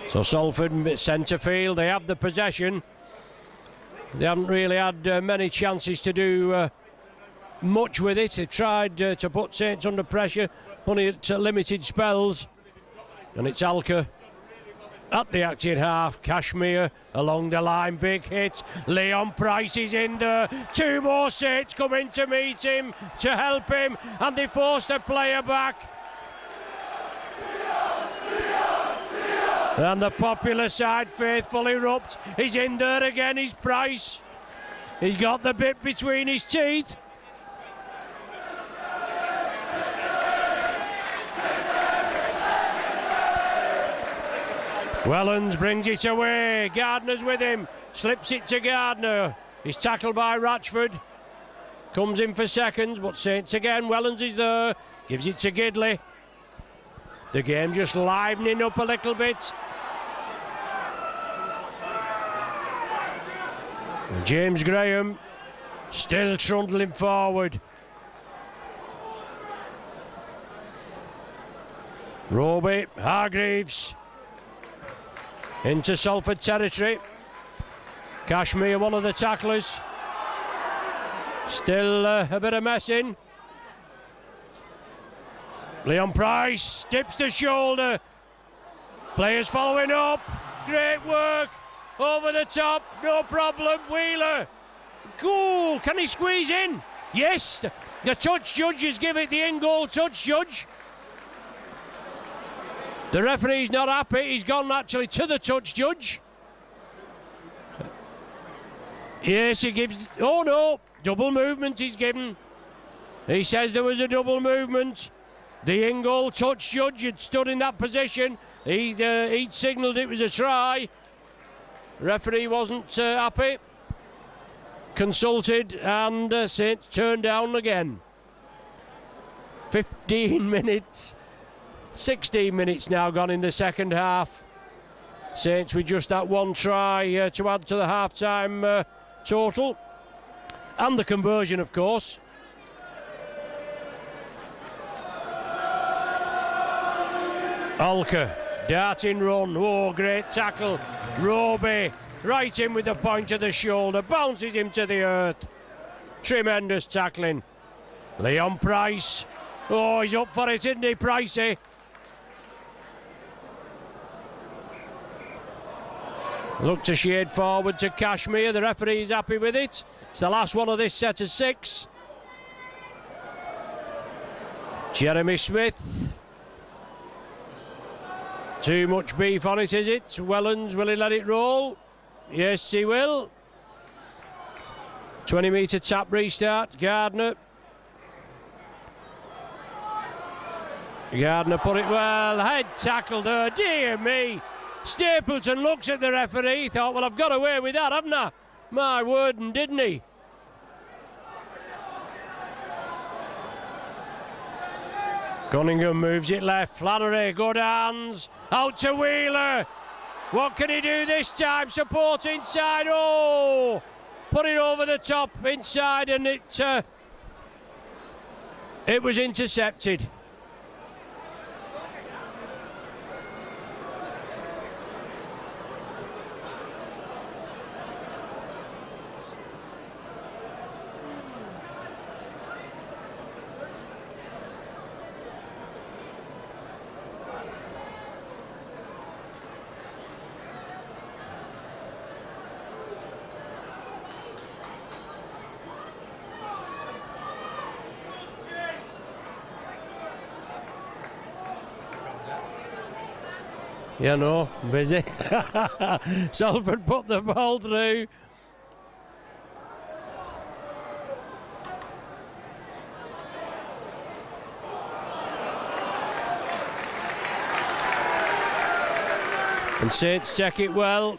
So Salford centre field, they have the possession. They haven't really had many chances to do much with it. They've tried to put Saints under pressure, only at limited spells. And it's Alker at the acting half. Cashmere along the line, big hit. Leon Price is in there. Two more Saints come in to meet him, to help him, and they force the player back. And the popular side faithful erupt. He's in there again, he's Price. He's got the bit between his teeth. Wellens brings it away. Gardner's with him. Slips it to Gardner. He's tackled by Ratchford. Comes in for seconds, but Saints again. Wellens is there. Gives it to Gidley. The game just livening up a little bit. And James Graham still trundling forward. Roby, Hargreaves into Salford territory. Cashmere, one of the tacklers. Still a bit of messing. Leon Price dips the shoulder. Players following up. Great work. Over the top. No problem. Wheeler. Cool. Can he squeeze in? Yes. The touch judges give it the in-goal touch judge. The referee's not happy. He's gone actually to the touch judge. Yes, he gives... Oh, no. Double movement he's given. He says there was a double movement. The in-goal touch judge had stood in that position. He'd signalled it was a try. Referee wasn't happy. Consulted and Saints turned down again. 15 minutes. 16 minutes now gone in the second half. Saints with just that one try to add to the half-time total. And the conversion, of course. Alker, darting run. Oh, great tackle. Roby, right in with the point of the shoulder. Bounces him to the earth. Tremendous tackling. Leon Price. Oh, he's up for it, isn't he, Pricey? Look to shade forward to Cashmere. The referee's happy with it. It's the last one of this set of 6. Jeremy Smith. Too much beef on it, is it? Wellens, will he let it roll? Yes, he will. 20-metre tap restart. Gardner. Gardner put it well. Head tackle there. Dear me. Stapleton looks at the referee. Thought, well, I've got away with that, haven't I? My word, and didn't he? Cunningham moves it left. Flannery, good hands. Out to Wheeler. What can he do this time? Support inside. Oh! Put it over the top inside, and it was intercepted. You know, busy. Salford put the ball through. And Saints check it well.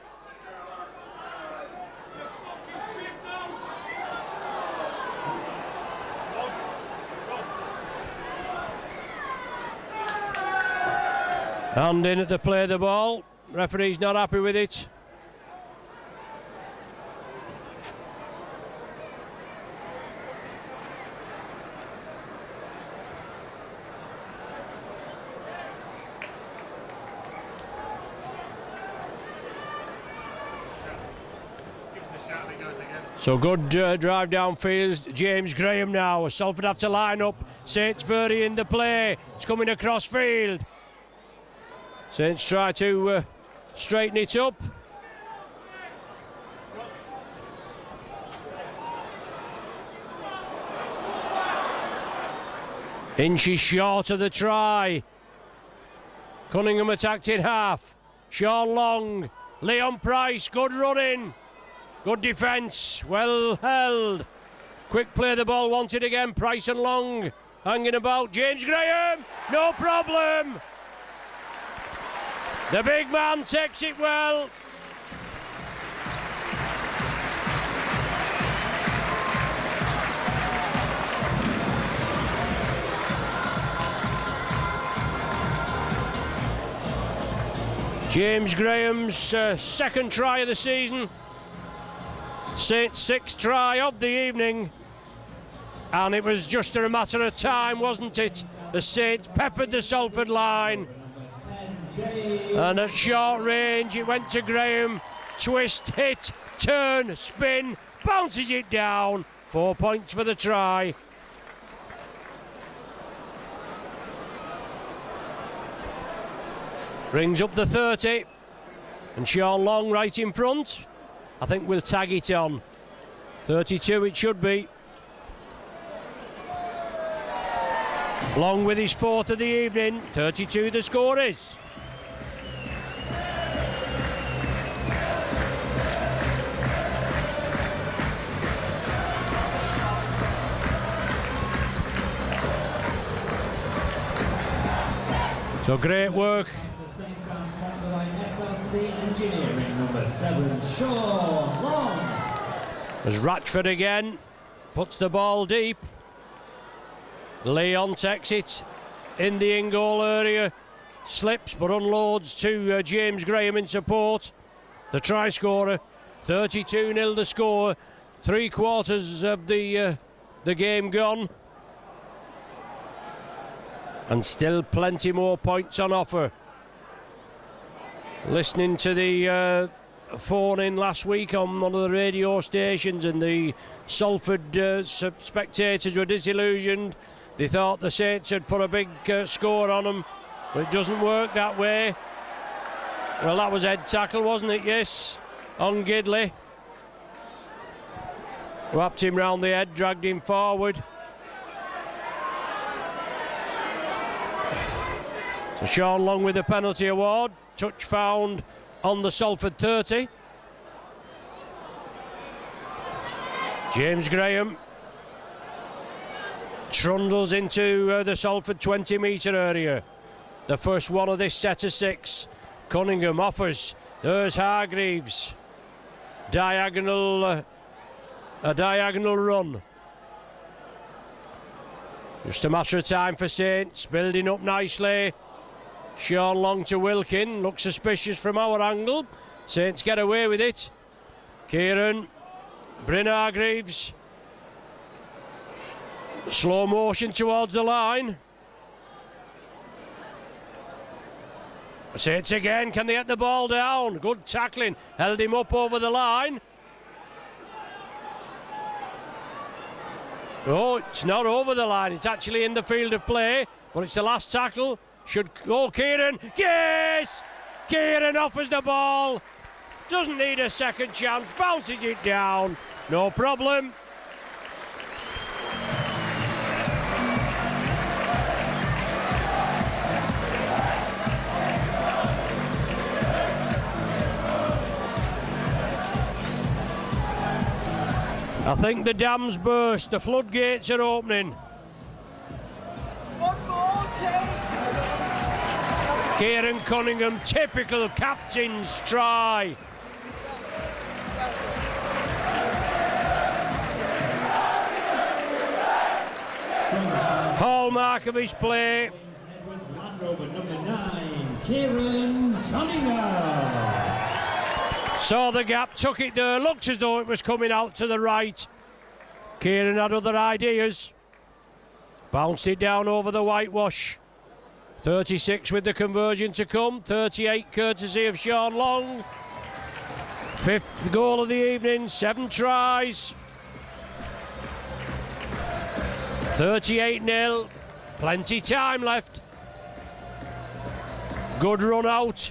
Hand in at the play of the ball. Referee's not happy with it. So good drive downfield. James Graham now. Salford have to line up. Saints very in the play. It's coming across field. Saints try to straighten it up. Inches short of the try. Cunningham attacked in half. Sean Long, Leon Price, good running, good defence, well held. Quick play, the ball wanted again. Price and Long hanging about. James Graham, no problem. The big man takes it well. James Graham's second try of the season. Saints' sixth try of the evening. And it was just a matter of time, wasn't it? The Saints peppered the Salford line. And at short range, it went to Graham. Twist, hit, turn, spin, bounces it down. 4 points for the try. Brings up the 30. And Sean Long right in front. I think we'll tag it on. 32 it should be. Long with his fourth of the evening. 32 the score is. So great work. Engineering number 7, Sean Long. As Ratchford again puts the ball deep. Leon takes it in the in-goal area, slips but unloads to James Graham in support. The try scorer, 32-0 the score, 3/4 of the game gone. And still plenty more points on offer. Listening to the phone in last week on one of the radio stations, and the Salford spectators were disillusioned. They thought the Saints had put a big score on them, but it doesn't work that way. Well, that was head tackle, wasn't it? Yes, on Gidley. Whapped him round the head, dragged him forward. So Sean Long with the penalty award. Touch found on the Salford 30. James Graham trundles into the Salford 20-metre area. The first one of this set of 6. Cunningham offers. There's Hargreaves. A diagonal run. Just a matter of time for Saints. Building up nicely. Sean Long to Wilkin. Looks suspicious from our angle. Saints get away with it. Kieran. Bryn Hargreaves. Slow motion towards the line. Saints again. Can they get the ball down? Good tackling. Held him up over the line. Oh, it's not over the line. It's actually in the field of play. But it's the last tackle. Should go Kieran. Yes! Kieran offers the ball. Doesn't need a second chance. Bounces it down. No problem. I think the dam's burst. The floodgates are opening. Kieran Cunningham, typical captain's try. Hallmark of his play. Number 9, Kieran Cunningham. Saw the gap, took it there, looked as though it was coming out to the right. Kieran had other ideas. Bounced it down over the whitewash. 36 with the conversion to come. 38 courtesy of Sean Long. 5th goal of the evening, 7 tries. 38-0. Plenty time left. Good run out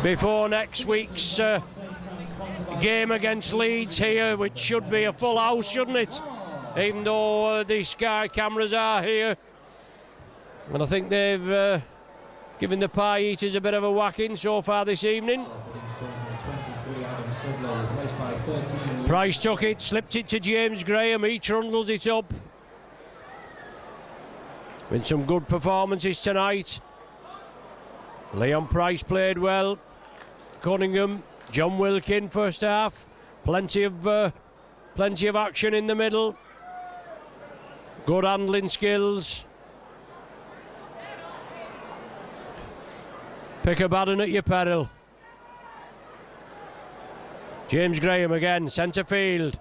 before next week's game against Leeds here, which should be a full house, shouldn't it? Even though the Sky cameras are here. And I think they've giving the pie eaters a bit of a whacking so far this evening. Price took it, slipped it to James Graham, he trundles it up. Been some good performances tonight. Leon Price played well. Cunningham, John Wilkin first half. Plenty of action in the middle. Good handling skills. Pick a bad one at your peril. James Graham again, centre field.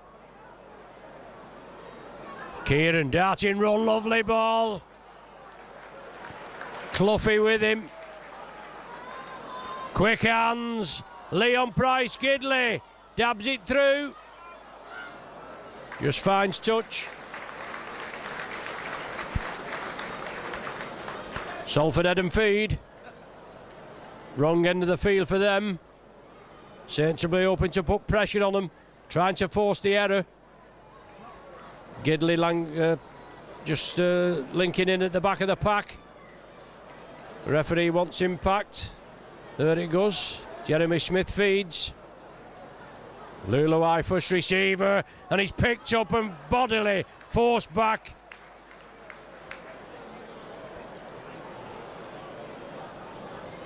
Kieran, darting run, lovely ball. Cloughie with him. Quick hands. Leon Price, Gidley. Dabs it through. Just finds touch. Salford head and feed. Wrong end of the field for them. Saints will be hoping to put pressure on them, trying to force the error. Gidley just linking in at the back of the pack. The referee wants impact. There it goes. Jeremy Smith feeds. Luluai first receiver, and he's picked up and bodily forced back.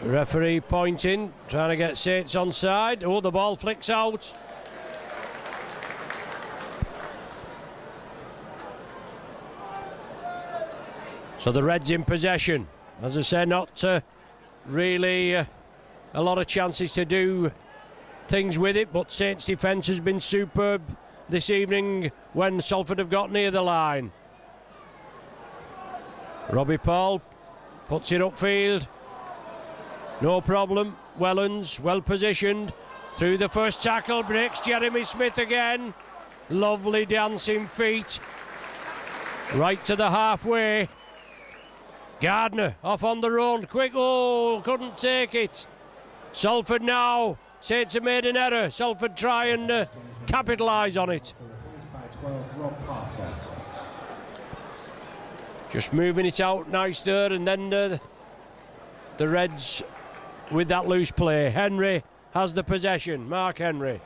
Referee pointing, trying to get Saints onside. Oh, the ball flicks out. So the Reds in possession. As I say, not really a lot of chances to do things with it, but Saints' defence has been superb this evening when Salford have got near the line. Robbie Paul puts it upfield. No problem. Wellens, well positioned. Through the first tackle, breaks Jeremy Smith again. Lovely dancing feet. Right to the halfway. Gardner off on the run. Quick, oh, couldn't take it. Salford now. Saints have made an error. Salford try and capitalise on it. Just moving it out nice there, and then the Reds with that loose play. Henry has the possession. Mark Henry.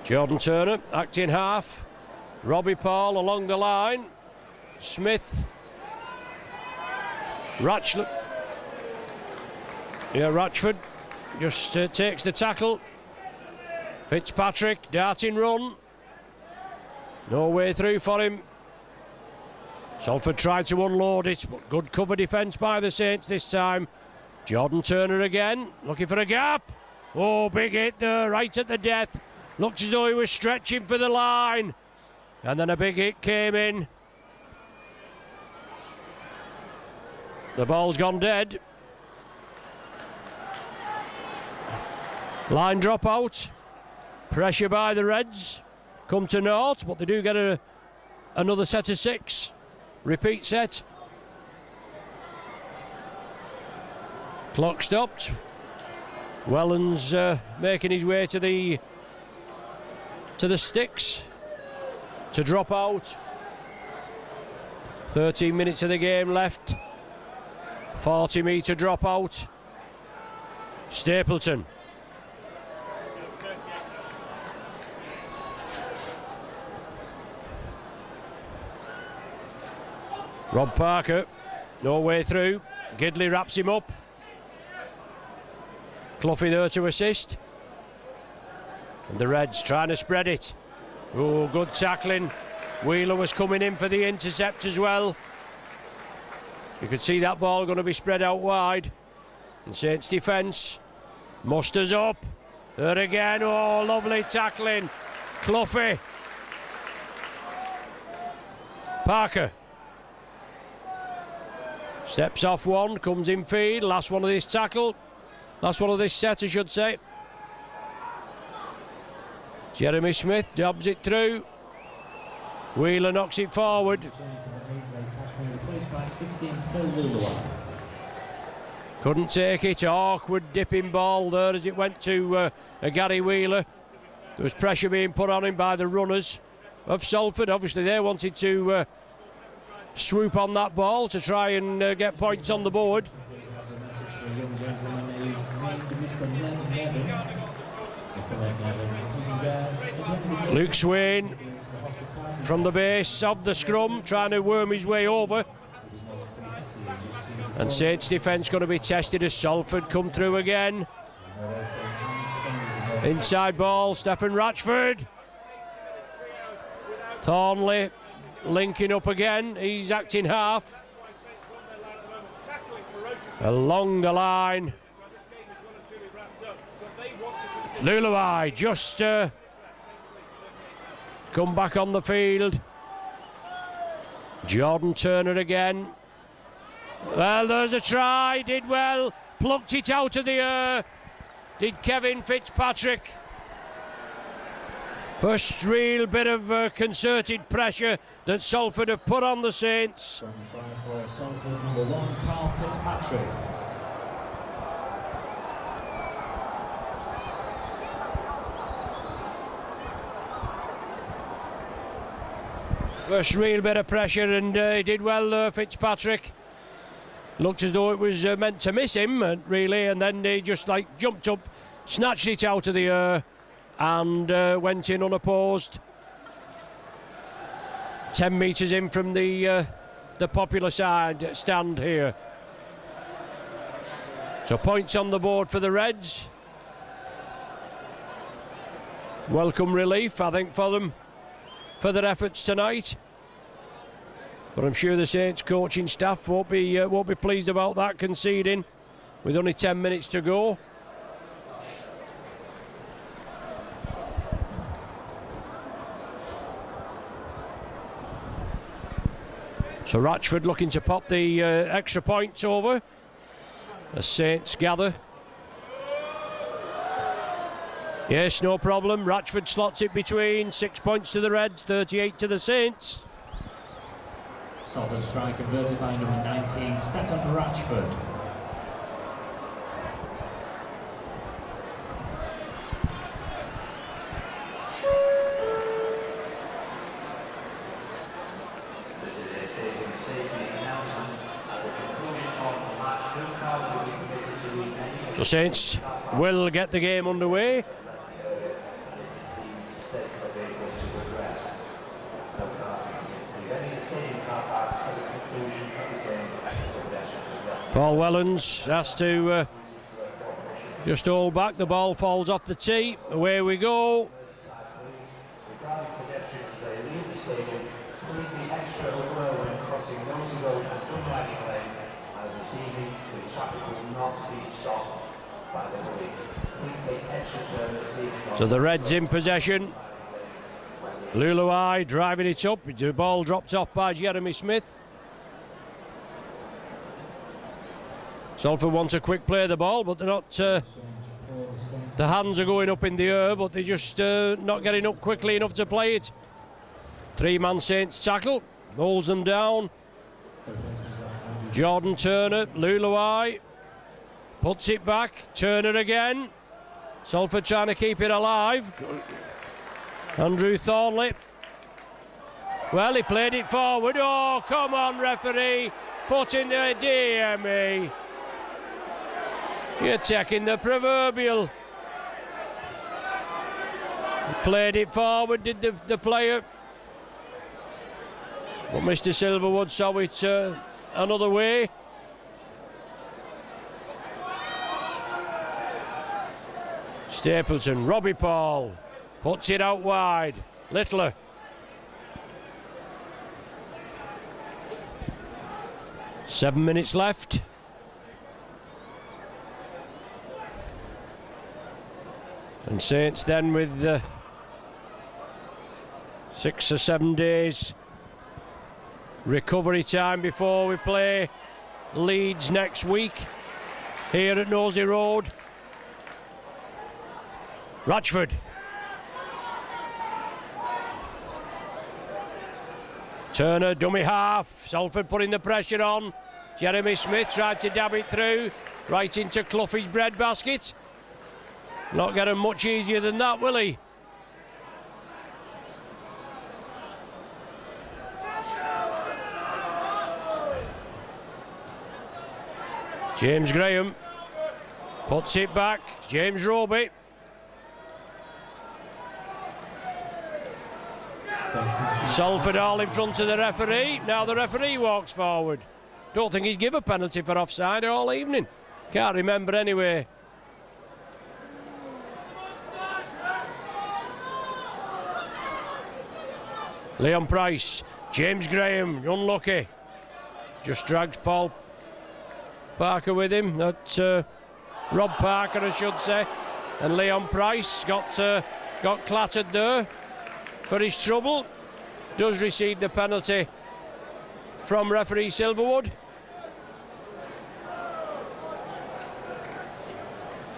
Jordan Turner acting half. Robbie Paul along the line. Smith. Ratchford just takes the tackle. Fitzpatrick, darting run. No way through for him. Salford tried to unload it, but good cover defence by the Saints this time. Jordan Turner again, looking for a gap. Oh, big hit there, right at the death. Looked as though he was stretching for the line. And then a big hit came in. The ball's gone dead. Line drop out. Pressure by the Reds. Come to naught, but they do get another set of 6. Repeat set. Clock stopped. Wellens making his way to the sticks to drop out. 13 minutes of the game left. 40-metre drop out. Stapleton. Rob Parker, no way through. Gidley wraps him up. Cloughie there to assist. And the Reds trying to spread it. Oh, good tackling. Wheeler was coming in for the intercept as well. You could see that ball going to be spread out wide. And Saints defence. Musters up. There again. Oh, lovely tackling. Cloughie. Parker. Steps off one, comes in feed. Last one of this tackle. Last one of this set, I should say. Jeremy Smith dobs it through. Wheeler knocks it forward. Couldn't take it. Awkward dipping ball there as it went to Gary Wheeler. There was pressure being put on him by the runners. of Salford. Obviously, they wanted to swoop on that ball to try and get points on the board. Luke Swain from the base of the scrum, trying to worm his way over. And Saints' defence going to be tested as Salford come through again. Inside ball, Stephen Ratchford. Thornley linking up again, he's acting half. Along the line. It's Luluai just come back on the field. Jordan Turner again. Well, there's a try, did well, plucked it out of the air. Did Kevin Fitzpatrick. First real bit of concerted pressure that Salford have put on the Saints. Try for Salford, number 1, Carl Fitzpatrick. First real bit of pressure, and he did well, Fitzpatrick. Looked as though it was meant to miss him, really, and then he just jumped up, snatched it out of the air, and went in unopposed. 10 metres in from the popular side stand here. So points on the board for the Reds. Welcome relief, I think, for them, for their efforts tonight. But I'm sure the Saints coaching staff won't be pleased about that, conceding with only 10 minutes to go. So Ratchford looking to pop the extra points over as Saints gather. Yes, no problem. Ratchford slots it between. 6 points to the Reds, 38 to the Saints. Salford's try converted by number 19, Stephen Ratchford. This is a stadium safety announcement at the conclusion of the match. No crowds will be permitted to leave any. So Saints will get the game underway. Paul Wellens has to just hold back. The ball falls off the tee. Away we go. So the Reds in possession. Luluai driving it up. The ball dropped off by Jeremy Smith. Salford wants a quick play of the ball, but they're not. The hands are going up in the air, but they're just not getting up quickly enough to play it. 3-man Saints tackle, holds them down. Jordan Turner, Luluai, puts it back. Turner again. Salford trying to keep it alive. Andrew Thornley. Well, he played it forward. Oh, come on, referee. Foot in the dear me. You're taking the proverbial. He played it forward, did the player. But Mr. Silverwood saw it another way. Stapleton, Robbie Paul, puts it out wide. Littler. Seven minutes left. And Saints then with 6 or 7 days recovery time before we play Leeds next week here at Nosey Road. Ratchford. Turner, dummy half. Salford putting the pressure on. Jeremy Smith tried to dab it through, right into Cloughie's breadbasket. Not getting much easier than that, will he? James Graham puts it back. James Roby. Salford all in front of the referee. Now the referee walks forward. Don't think he's given a penalty for offside all evening. Can't remember anyway. Leon Price. James Graham, unlucky. Just drags Paul Parker with him. Not Rob Parker, I should say. And Leon Price got clattered there for his trouble. Does receive the penalty from referee Silverwood.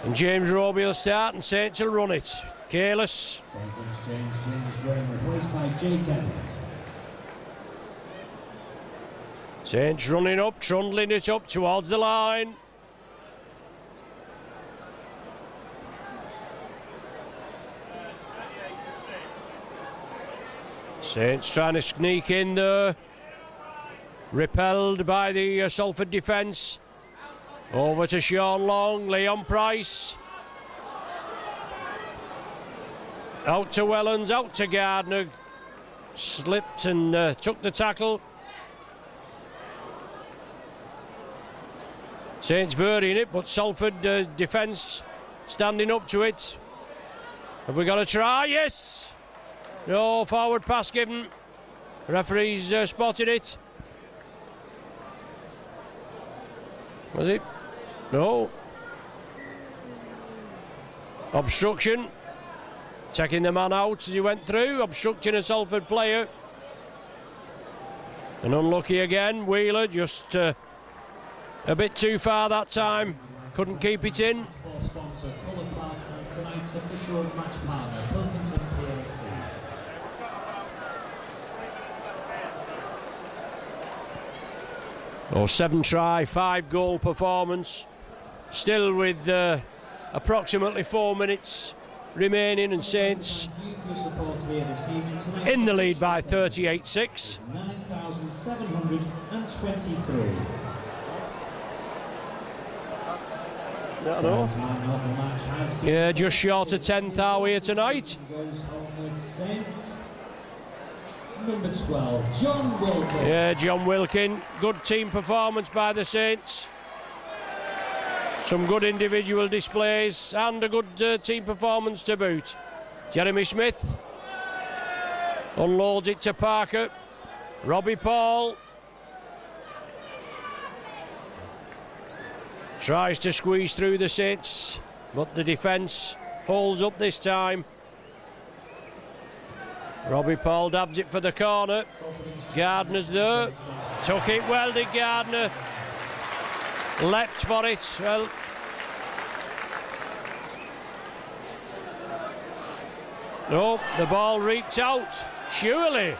And James Roby will start and Saints will run it. Careless. Saints exchange, James Graham replaced by Jake Emmett. Saints running up, trundling it up towards the line. Saints trying to sneak in there. Repelled by the Salford defence. Over to Sean Long, Leon Price. Out to Wellens, out to Gardner. Slipped and took the tackle. Saints varying it, but Salford defence standing up to it. Have we got a try? Yes! No, forward pass given. Referees spotted it. Was it? No. Obstruction. Taking the man out as he went through. Obstructing a Salford player. And unlucky again. Wheeler just a bit too far that time. Couldn't keep it in. Sponsor, Colour Park, and tonight's official match partner, Wilkinson PLC. Oh, 7 try, 5 goal performance. Still with approximately 4 minutes remaining, and Saints in the lead by 38-6. 9,723. Yeah, just short of 10th are we here tonight. Goes home with Saints. Number 12, John Wilkin. Yeah, John Wilkin. Good team performance by the Saints. Some good individual displays and a good team performance to boot. Jeremy Smith unloads it to Parker. Robbie Paul tries to squeeze through the Saints, but the defence holds up this time. Robbie Paul dabs it for the corner. Gardner's there. Took it well, did Gardner. Leapt for it. Well, no, the ball reaped out. Surely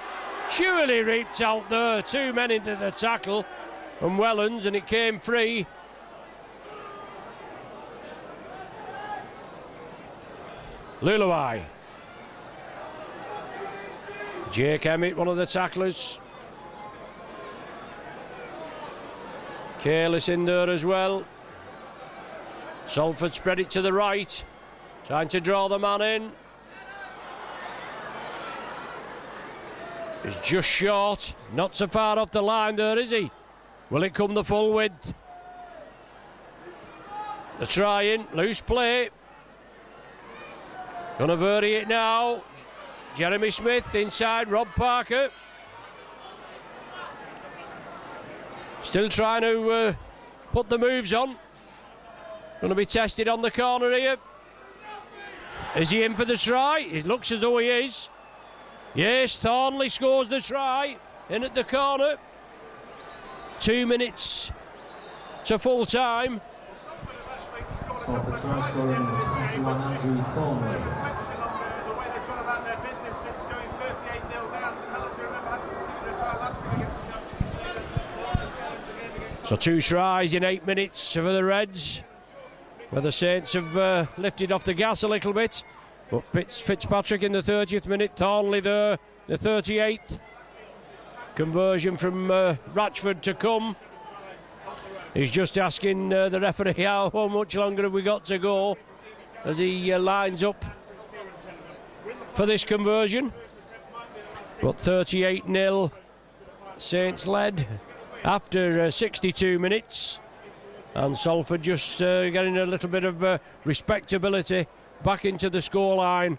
reaped out there. 2 men into the tackle from Wellens, and it came free. Luluai. Jake Emmett, one of the tacklers. Careless in there as well. Salford spread it to the right, trying to draw the man in. He's just short, not so far off the line there, is he? Will it come the full width? They're trying, loose play. Gonna vary it now. Jeremy Smith inside, Rob Parker. Still trying to put the moves on. Gonna be tested on the corner here. Is he in for the try? It looks as though he is. Yes, Thornley scores the try. In at the corner. 2 minutes to full time. Salford try scoring number 21, Andrew Thornley. So 2 tries in 8 minutes for the Reds, where the Saints have lifted off the gas a little bit. But Fitzpatrick in the 30th minute, Thornley there, the 38th. Conversion from Ratchford to come. He's just asking the referee how much longer have we got to go as he lines up for this conversion. But 38-0, Saints led after 62 minutes. And Salford just getting a little bit of respectability back into the scoreline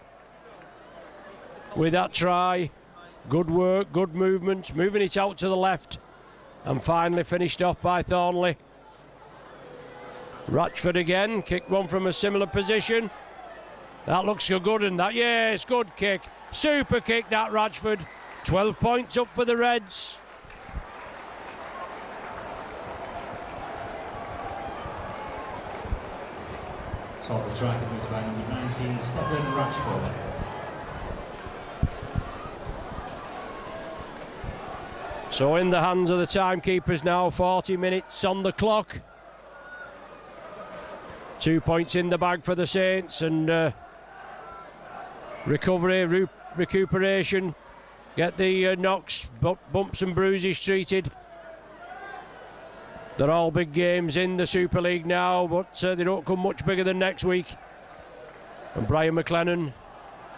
with that try. Good work, good movement, moving it out to the left, and finally finished off by Thornley. Ratchford again, kicked one from a similar position. That looks good, and that, yes, good kick. Super kick, that Ratchford. 12 points up for the Reds. Salford try committed by number 19, Stephen Ratchford. So in the hands of the timekeepers now, 40 minutes on the clock. 2 points in the bag for the Saints, and recovery, recuperation, get the knocks, bumps and bruises treated. They're all big games in the Super League now, but they don't come much bigger than next week. And Brian McLennan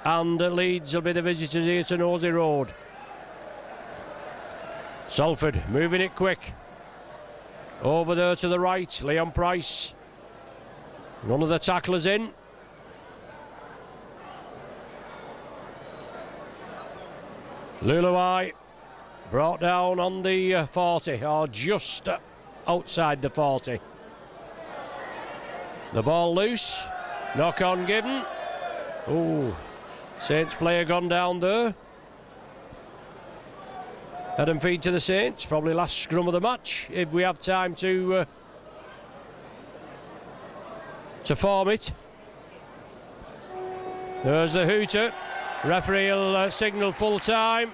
and Leeds will be the visitors here to Nosey Road. Salford moving it quick. Over there to the right, Leon Price. None of the tacklers in. Luluai brought down on the 40, or just outside the 40. The ball loose. Knock on given. Oh, Saints player gone down there. Head and feed to the Saints. Probably last scrum of the match if we have time to form it. There's the hooter. Referee will signal full time.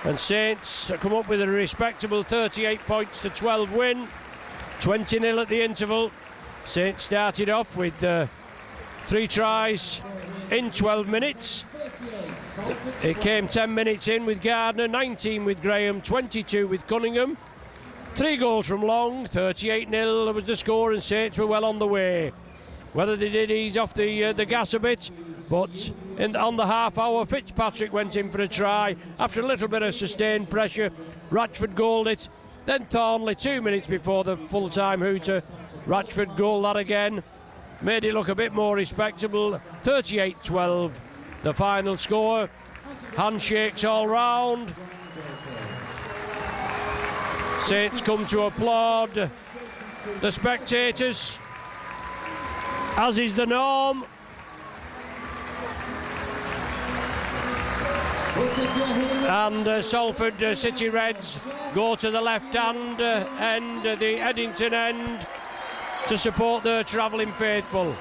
And Saints come up with a respectable 38 points to 12 win. 20-0 at the interval. Saints started off with 3 tries in 12 minutes. It came 10 minutes in with Gardner, 19 with Graham, 22 with Cunningham. 3 goals from Long, 38-0 was the score, and Saints were well on the way. Whether they did ease off the gas a bit, but on the half hour, Fitzpatrick went in for a try. After a little bit of sustained pressure, Ratchford goaled it. Then Thornley, 2 minutes before the full-time hooter, Ratchford goaled that again. Made it look a bit more respectable. 38-12, the final score. Handshakes all round. Saints come to applaud the spectators, as is the norm. And Salford City Reds go to the left-hand end, the Eddington end, to support their travelling faithful.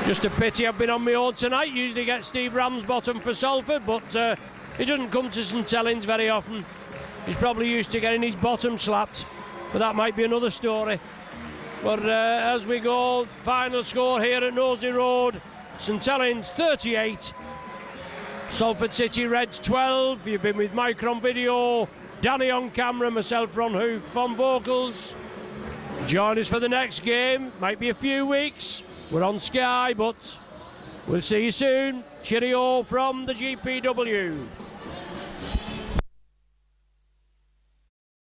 Just a pity I've been on my own tonight. Usually get Steve Ramsbottom for Salford, but he doesn't come to St Helens very often. He's probably used to getting his bottom slapped, but that might be another story. But as we go, final score here at Nosey Road, St Helens 38, Salford City Reds 12. You've been with Mike on video, Danny on camera, myself Ron Hoof on vocals. Join us for the next game. Might be a few weeks. We're on Sky, but we'll see you soon. Cheerio from the GPW.